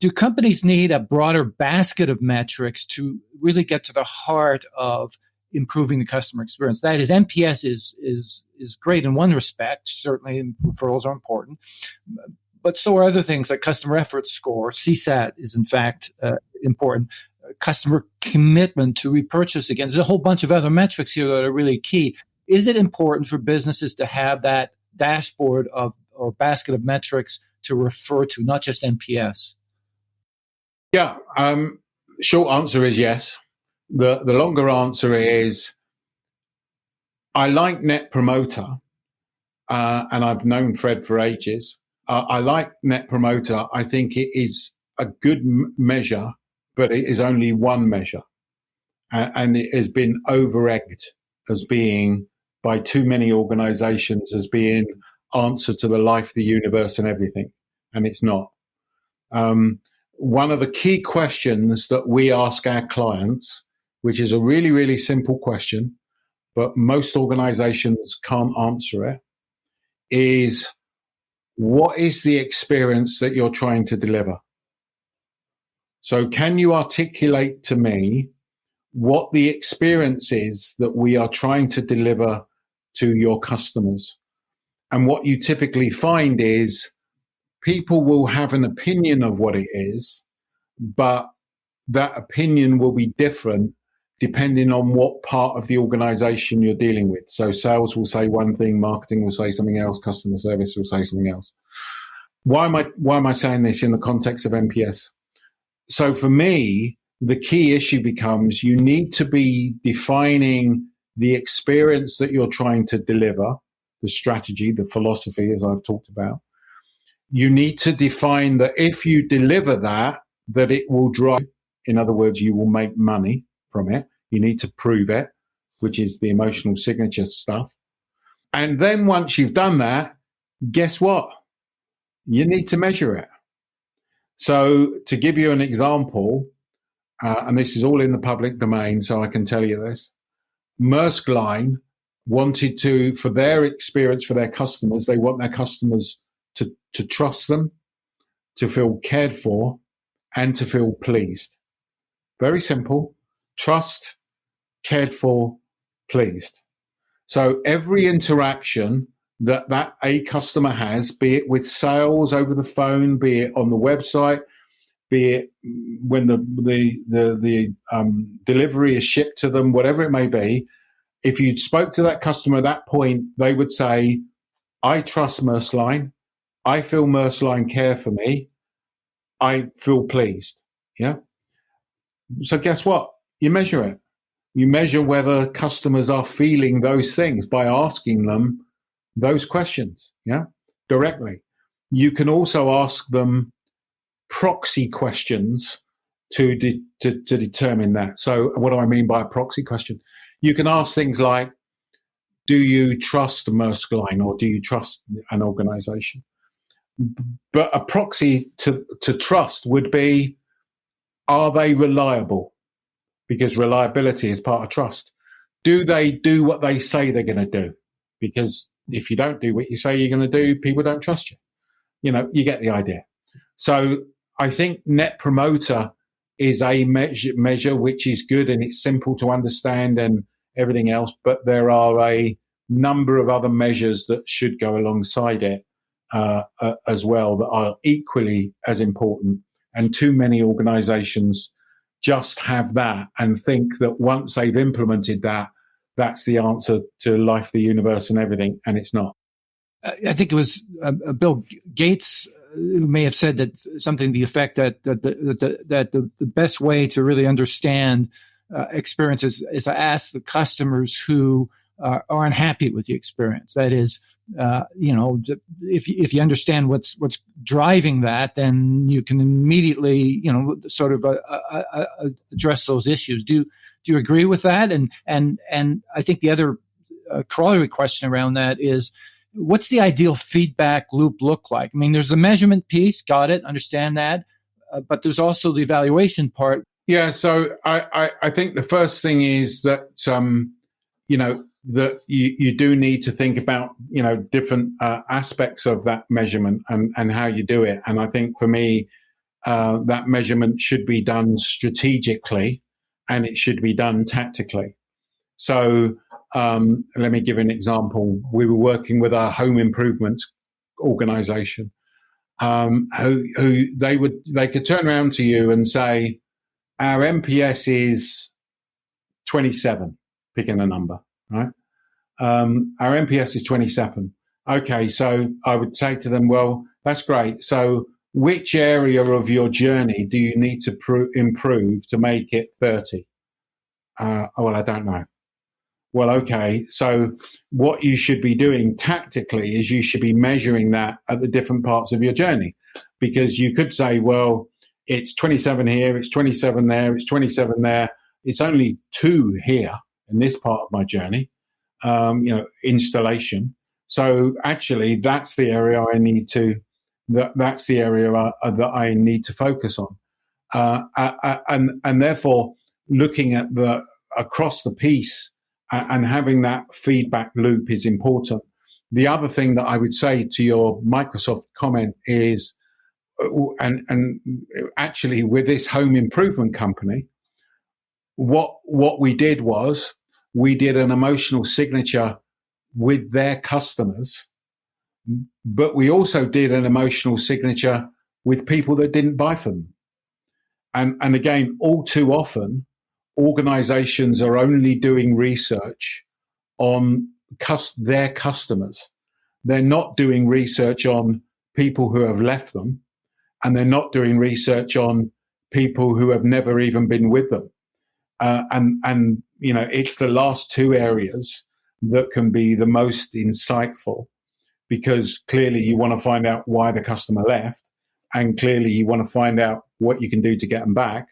do companies need a broader basket of metrics to really get to the heart of improving the customer experience? That is, NPS is great in one respect. Certainly, referrals are important, but so are other things like customer effort score. CSAT is in fact important. Customer commitment to repurchase again. There's a whole bunch of other metrics here that are really key. Is it important for businesses to have that dashboard of or basket of metrics to refer to, not just NPS? Yeah, short answer is yes. The longer answer is I like Net Promoter, and I've known Fred for ages. I like Net Promoter. I think it is a good measure, but it is only one measure. And it has been over-egged as being, by too many organizations, as being answer to the life, the universe, and everything. And it's not. One of the key questions that we ask our clients, which is a really, really simple question, but most organizations can't answer it, is what is the experience that you're trying to deliver? So can you articulate to me what the experience is that we are trying to deliver to your customers? And what you typically find is people will have an opinion of what it is, but that opinion will be different depending on what part of the organization you're dealing with. So sales will say one thing, marketing will say something else, customer service will say something else. Why am I saying this in the context of NPS? So for me, the key issue becomes you need to be defining the experience that you're trying to deliver, the strategy, the philosophy, as I've talked about. You need to define that if you deliver that it will drive, in other words, you will make money from it. You need to prove it, which is the emotional signature stuff. And then once you've done that, guess what? You need to measure it. So to give you an example, and this is all in the public domain, so I can tell you this, Maersk Line wanted to, for their experience, for their customers, they want their customers to trust them, to feel cared for, and to feel pleased. Very simple. Trust, cared for, pleased. So every interaction that a customer has, be it with sales over the phone, be it on the website, be it when the delivery is shipped to them, whatever it may be, if you spoke to that customer at that point, they would say, I trust Maersk Line. I feel Maersk Line care for me. I feel pleased. Yeah. So guess what? You measure it. You measure whether customers are feeling those things by asking them those questions. Yeah. Directly. You can also ask them proxy questions to determine that. So what do I mean by a proxy question? You can ask things like, do you trust Maersk Line or do you trust an organization? But a proxy to trust would be, are they reliable? Because reliability is part of trust. Do they do what they say they're going to do? Because if you don't do what you say you're going to do, people don't trust you. You know, you get the idea. So I think Net Promoter is a measure which is good and it's simple to understand and everything else, but there are a number of other measures that should go alongside it as well that are equally as important. And too many organizations just have that and think that once they've implemented that, that's the answer to life, the universe, and everything, and it's not. I think it was Bill Gates who may have said that something to the effect that the best way to really understand experiences is to ask the customers who are unhappy with the experience. That is, if you understand what's driving that, then you can immediately, sort of address those issues. Do you agree with that? And I think the other corollary question around that is, what's the ideal feedback loop look like? I mean, there's the measurement piece, got it, understand that, but there's also the evaluation part. Yeah, so I think the first thing is that that you do need to think about different aspects of that measurement and how you do it. And I think for me, that measurement should be done strategically and it should be done tactically. So let me give an example. We were working with a home improvements organization who they could turn around to you and say, our MPS is 27, picking a number, right? Our MPS is 27. Okay, so I would say to them, well, that's great. So which area of your journey do you need to improve to make it 30? Well, I don't know. Well, okay, so what you should be doing tactically is you should be measuring that at the different parts of your journey, because you could say, well, it's 27 here, it's 27 there, it's 27 there. It's only 2 here in this part of my journey, installation. So actually, that's the area I need to. That's the area that I need to focus on, and therefore looking at the across the piece and having that feedback loop is important. The other thing that I would say to your Microsoft comment is, and actually with this home improvement company, what we did was we did an emotional signature with their customers, but we also did an emotional signature with people that didn't buy from them. And again, all too often, organizations are only doing research on their customers. They're not doing research on people who have left them, and they're not doing research on people who have never even been with them. And it's the last 2 areas that can be the most insightful, because clearly you want to find out why the customer left, and clearly you want to find out what you can do to get them back.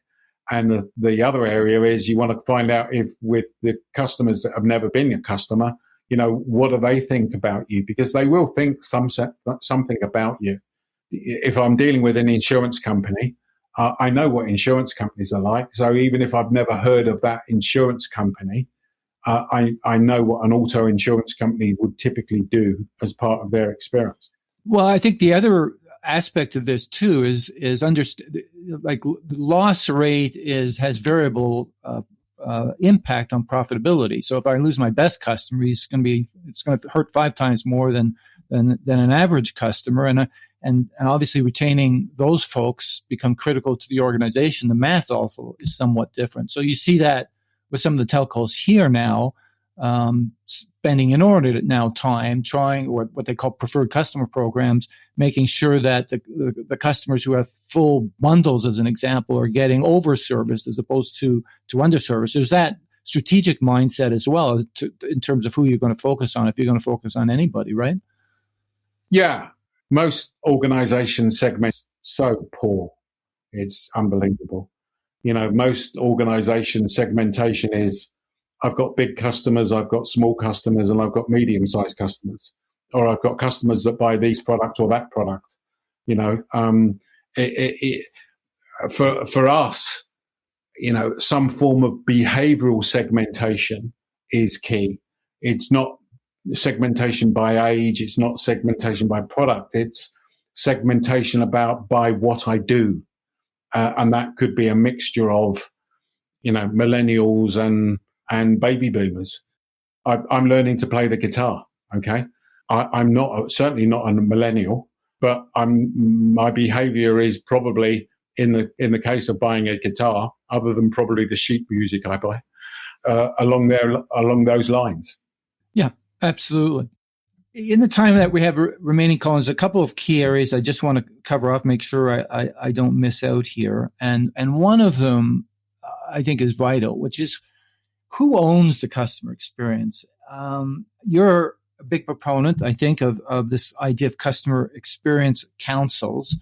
And the other area is you want to find out if with the customers that have never been a customer, what do they think about you? Because they will think something about you. If I'm dealing with an insurance company, I know what insurance companies are like. So even if I've never heard of that insurance company, I know what an auto insurance company would typically do as part of their experience. Well, I think the other aspect of this too is like loss rate has variable impact on profitability. So if I lose my best customer, it's going to hurt 5 times more than an average customer, and obviously retaining those folks become critical to the organization. The math also is somewhat different. So you see that with some of the telcos here now, spending inordinate now time trying, or what they call preferred customer programs, making sure that the customers who have full bundles, as an example, are getting over-serviced as opposed to under-serviced. There's that strategic mindset as well in terms of who you're going to focus on, if you're going to focus on anybody, right? Yeah. Most organization segments so poor. It's unbelievable. Most organization segmentation is, I've got big customers, I've got small customers, and I've got medium-sized customers, or I've got customers that buy this product or that product. For us, some form of behavioral segmentation is key. It's not segmentation by age, it's not segmentation by product, it's segmentation by what I do, and that could be a mixture of millennials and baby boomers. I'm learning to play the guitar. Okay, I'm certainly not a millennial, but my behavior is probably in the case of buying a guitar, other than probably the sheet music I buy, along those lines. Yeah, absolutely. In the time that we have remaining, Colin, there's a couple of key areas I just want to cover off, make sure I don't miss out here. And one of them I think is vital, which is who owns the customer experience. You're a big proponent, I think, of this idea of customer experience councils.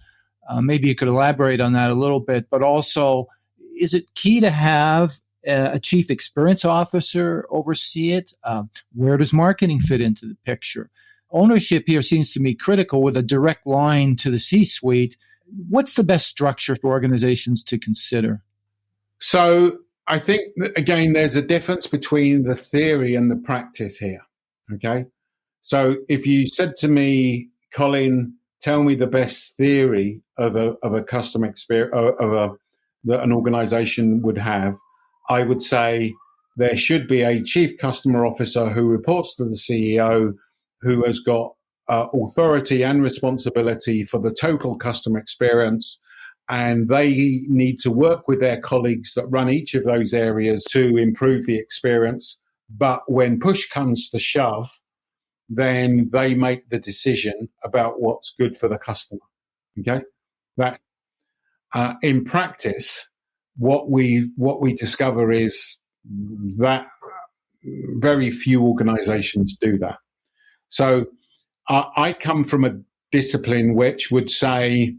Maybe you could elaborate on that a little bit, but also, is it key to have a chief experience officer oversee it? Where does marketing fit into the picture? Ownership here seems to me critical, with a direct line to the C-suite. What's the best structure for organizations to consider? So I think that, again, there's a difference between the theory and the practice here. Okay. So if you said to me, Colin, tell me the best theory of a customer experience that an organization would have, I would say there should be a chief customer officer who reports to the CEO, who has got authority and responsibility for the total customer experience. And they need to work with their colleagues that run each of those areas to improve the experience. But when push comes to shove, then they make the decision about what's good for the customer. Okay, that in practice, what we discover is that very few organisations do that. So I come from a discipline which would say,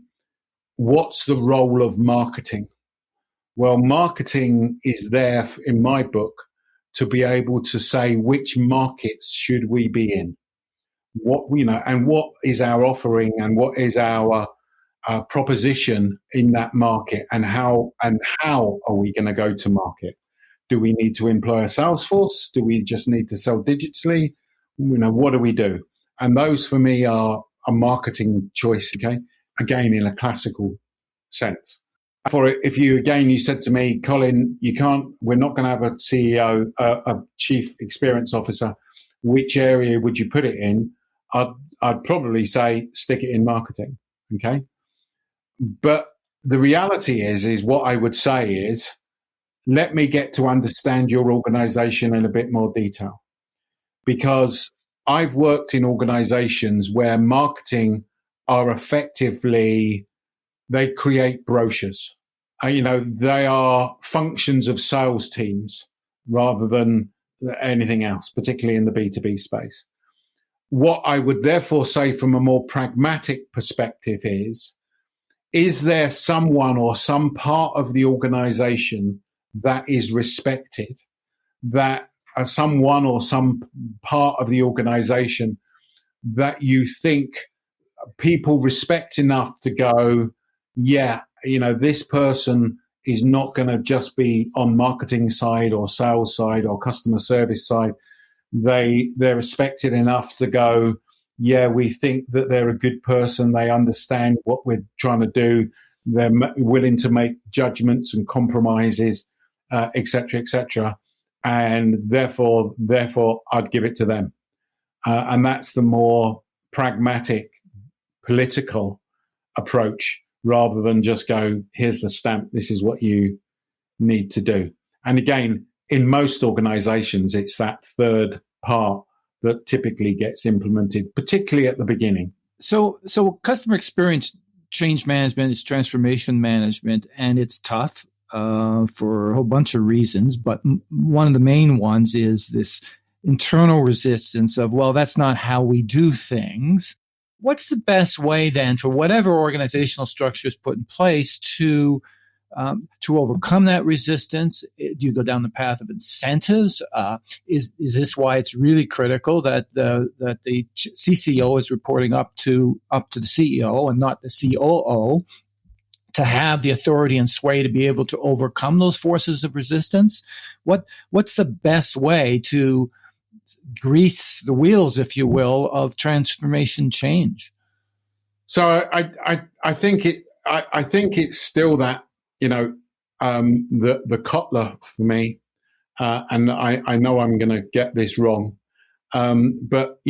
what's the role of marketing? Well, marketing is there in my book to be able to say which markets should we be in, and what is our offering and what is our proposition in that market, and how are we going to go to market? Do we need to employ a sales force? Do we just need to sell digitally? What do we do? And those for me are a marketing choice. Okay, again in a classical sense. If you said to me, Colin, we're not going to have a CEO, a chief experience officer. Which area would you put it in? I'd probably say stick it in marketing. Okay. But the reality is what I would say is, let me get to understand your organization in a bit more detail. Because I've worked in organizations where marketing are effectively, they create brochures. They are functions of sales teams rather than anything else, particularly in the B2B space. What I would therefore say from a more pragmatic perspective is there someone or some part of the organization that is respected, that someone or some part of the organization that you think people respect enough to go, yeah, this person is not going to just be on marketing side or sales side or customer service side. They're respected enough to go, yeah, we think that they're a good person. They understand what we're trying to do. They're willing to make judgments and compromises, et cetera, and therefore I'd give it to them. And that's the more pragmatic, political approach, rather than just go, here's the stamp, this is what you need to do. And again, in most organizations, it's that third part that typically gets implemented, particularly at the beginning. So customer experience change management is transformation management, and it's tough for a whole bunch of reasons. But one of the main ones is this internal resistance of, well, that's not how we do things. What's the best way then for whatever organizational structure is put in place to overcome that resistance? Do you go down the path of incentives? Is this why it's really critical that the CCO is reporting up to the CEO and not the COO, to have the authority and sway to be able to overcome those forces of resistance? What's the best way to grease the wheels, if you will, of transformation change? So I think it's still that, the Kotler for me, and I know I'm going to get this wrong, but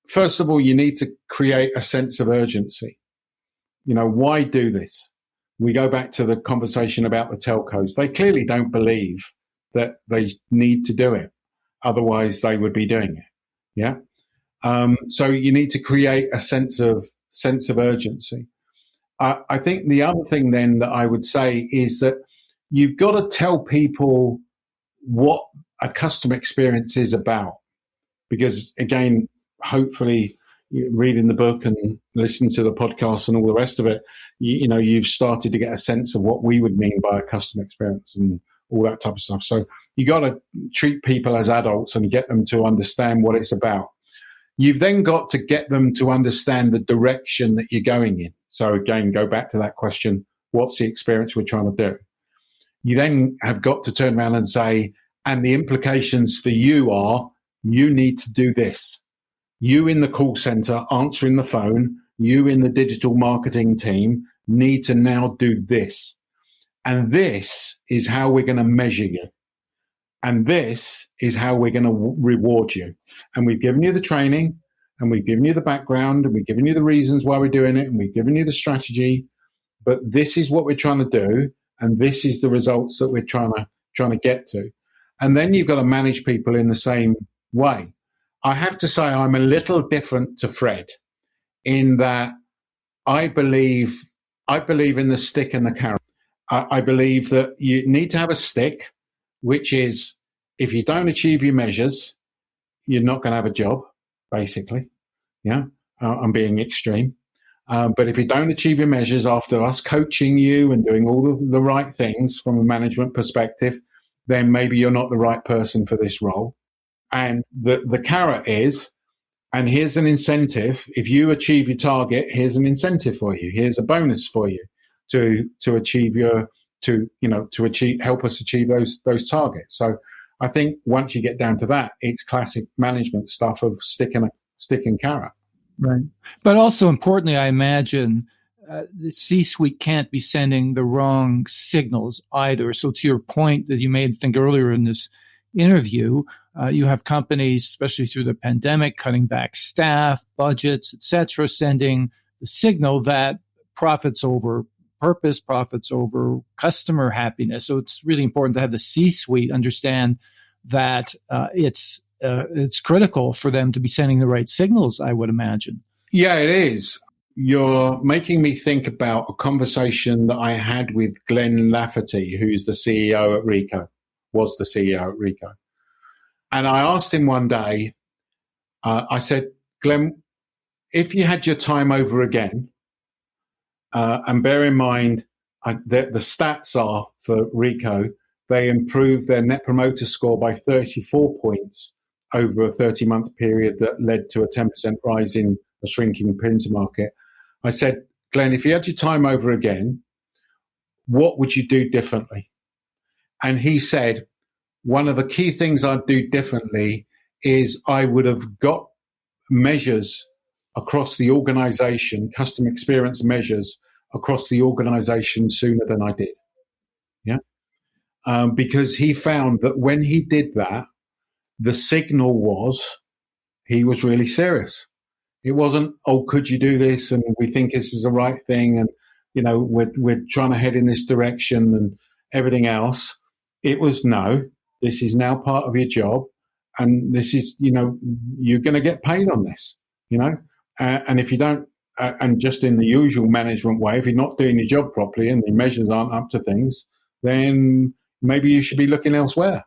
first of all, you need to create a sense of urgency. Why do this? We go back to the conversation about the telcos. They clearly don't believe that they need to do it. Otherwise, they would be doing it. Yeah. So you need to create a sense of urgency. I think the other thing then that I would say is that you've got to tell people what a customer experience is about. Because again, hopefully reading the book and listening to the podcast and all the rest of it, you've started to get a sense of what we would mean by a customer experience and all that type of stuff. So you got to treat people as adults and get them to understand what it's about. You've then got to get them to understand the direction that you're going in. So again, go back to that question, what's the experience we're trying to do? you then have got to turn around and say, and the implications for you are, you need to do this. You in the call center answering the phone, you in the digital marketing team need to now do this. And this is how we're going to measure you. And this is how we're going to reward you. And we've given you the training, and we've given you the background, and we've given you the reasons why we're doing it, and we've given you the strategy. But this is what we're trying to do, and this is the results that we're trying to get to. And then you've got to manage people in the same way. I have to say I'm a little different to Fred in that I believe in the stick and the carrot. I believe that you need to have a stick, which is if you don't achieve your measures, you're not going to have a job, basically. Yeah, I'm being extreme. But if you don't achieve your measures after us coaching you and doing all of the right things from a management perspective, then maybe you're not the right person for this role. And the carrot is, and here's an incentive. If you achieve your target, here's an incentive for you. Here's a bonus for you to achieve help us achieve those targets. So I think once you get down to that, it's classic management stuff of stick and carrot. Right. But also importantly, I imagine the C-suite can't be sending the wrong signals either. So to your point that you made, I think earlier in this interview, you have companies, especially through the pandemic, cutting back staff, budgets, et cetera, sending the signal that profits over purpose, profits over customer happiness. So it's really important to have the C-suite understand that it's critical for them to be sending the right signals, I would imagine. Yeah, it is. You're making me think about a conversation that I had with Glenn Lafferty, who's the CEO at Ricoh, was the CEO at Ricoh. And I asked him one day, I said, Glenn, if you had your time over again, and bear in mind that the stats are for Ricoh, they improved their net promoter score by 34 points over a 30-month period that led to a 10% rise in a shrinking printer market. I said, Glenn, if you had your time over again, what would you do differently? And he said, one of the key things I'd do differently is I would have got measures across the organization, customer experience measures across the organization sooner than I did. Yeah. Because he found that when he did that, the signal was he was really serious. It wasn't, oh, could you do this? And we think this is the right thing. And, we're trying to head in this direction and everything else. It was, no, this is now part of your job. And this is, you're going to get paid on this, and if you don't, and just in the usual management way, if you're not doing your job properly and the measures aren't up to things, then maybe you should be looking elsewhere,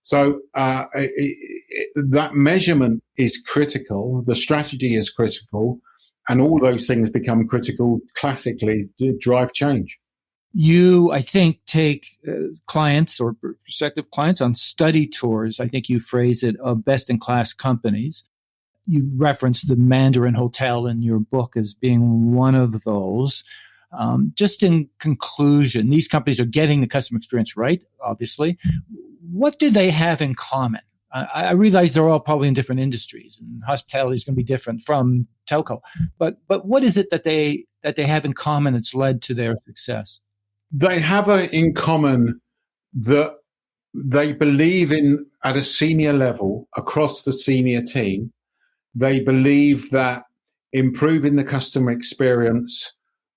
So that measurement is critical. The strategy is critical. And all those things become critical classically to drive change. You, I think, take clients or prospective clients on study tours, I think you phrase it, of best-in-class companies. You reference the Mandarin Hotel in your book as being one of those. Just in conclusion, these companies are getting the customer experience right, obviously. What do they have in common? I realize they're all probably in different industries, and hospitality is going to be different from telco. But what is it that they have in common that's led to their success? They have in common that they believe in, at a senior level, across the senior team, they believe that improving the customer experience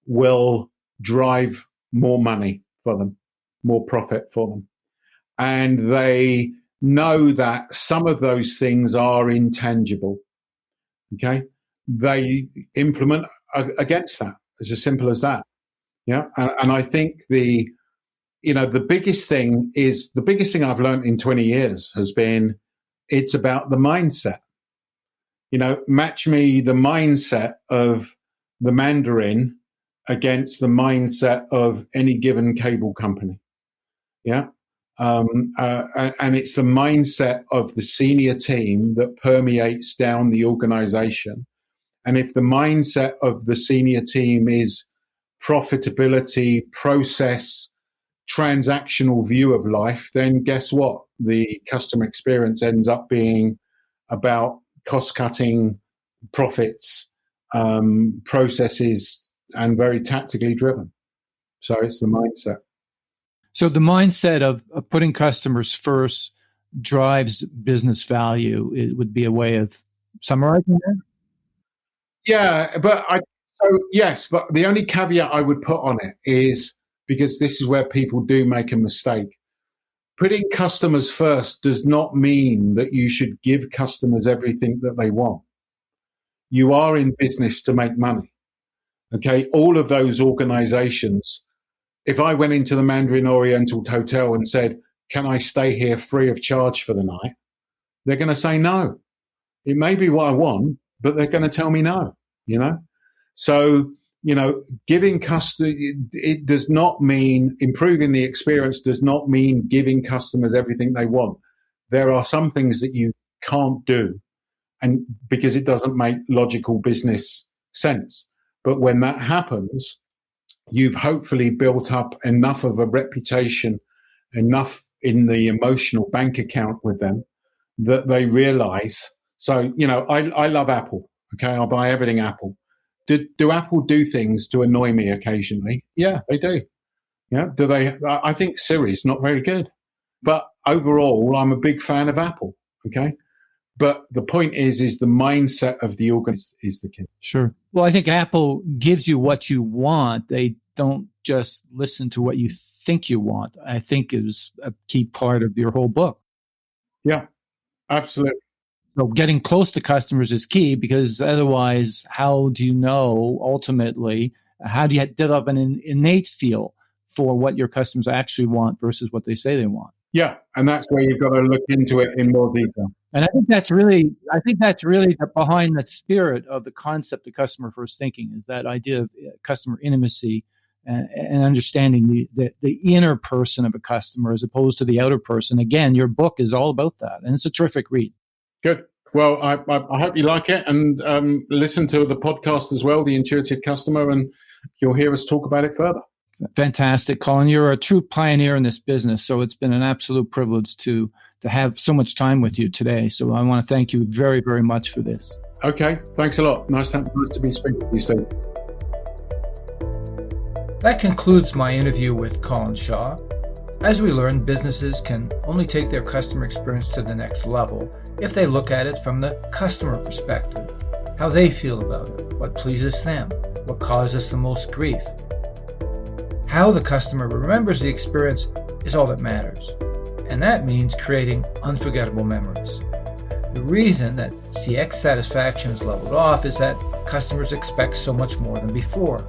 will drive more money for them, more profit for them. And they know that some of those things are intangible. Okay? They implement against that. It's as simple as that. Yeah. And I think the biggest thing I've learned in 20 years has been, it's about the mindset. Match me the mindset of the Mandarin against the mindset of any given cable company. Yeah. And it's the mindset of the senior team that permeates down the organization. And if the mindset of the senior team is profitability, process, transactional view of life, then guess what? The customer experience ends up being about cost cutting, profits, processes, and very tactically driven. So it's the mindset. So the mindset of putting customers first drives business value. It would be a way of summarizing that? Yeah, but yes, but the only caveat I would put on it is, because this is where people do make a mistake. Putting customers first does not mean that you should give customers everything that they want. You are in business to make money. Okay, all of those organizations, if I went into the Mandarin Oriental Hotel and said, can I stay here free of charge for the night? They're going to say no. It may be what I want, but they're going to tell me no, So, giving customers, it does not mean improving the experience, does not mean giving customers everything they want. There are some things that you can't do, and because it doesn't make logical business sense. But when that happens, you've hopefully built up enough of a reputation, enough in the emotional bank account with them that they realize. So, I love Apple. Okay, I'll buy everything Apple. Do Apple do things to annoy me occasionally? Yeah, they do. Yeah, do they? I think Siri's not very good, but overall, I'm a big fan of Apple. Okay, but the point is the mindset of the organization is the key. Sure. Well, I think Apple gives you what you want. They don't just listen to what you think you want. I think is a key part of your whole book. Yeah, absolutely. So getting close to customers is key, because otherwise, how do you know ultimately, how do you develop an innate feel for what your customers actually want versus what they say they want? Yeah, and that's where you've got to look into it in more detail. And I think that's really behind the spirit of the concept of customer first thinking, is that idea of customer intimacy and understanding the inner person of a customer as opposed to the outer person. Again, your book is all about that, and it's a terrific read. Good. Well, I hope you like it, and listen to the podcast as well, The Intuitive Customer, and you'll hear us talk about it further. Fantastic, Colin. You're a true pioneer in this business, so it's been an absolute privilege to have so much time with you today. So I want to thank you very, very much for this. Okay, thanks a lot. Nice to be speaking with you, Steve. That concludes my interview with Colin Shaw. As we learned, businesses can only take their customer experience to the next level if they look at it from the customer perspective, how they feel about it, what pleases them, what causes the most grief. How the customer remembers the experience is all that matters, and that means creating unforgettable memories. The reason that CX satisfaction is leveled off is that customers expect so much more than before.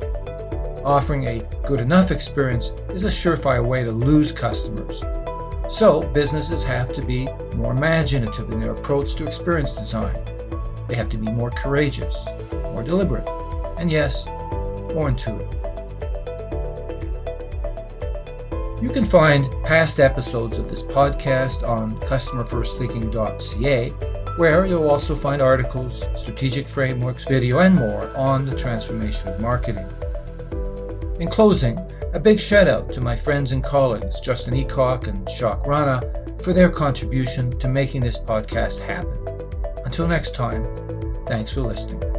Offering a good enough experience is a surefire way to lose customers. So businesses have to be more imaginative in their approach to experience design. They have to be more courageous, more deliberate, and yes, more intuitive. You can find past episodes of this podcast on customerfirstthinking.ca, where you'll also find articles, strategic frameworks, video, and more on the transformation of marketing. In closing, a big shout out to my friends and colleagues, Justin Eacock and Jacques Rana, for their contribution to making this podcast happen. Until next time, thanks for listening.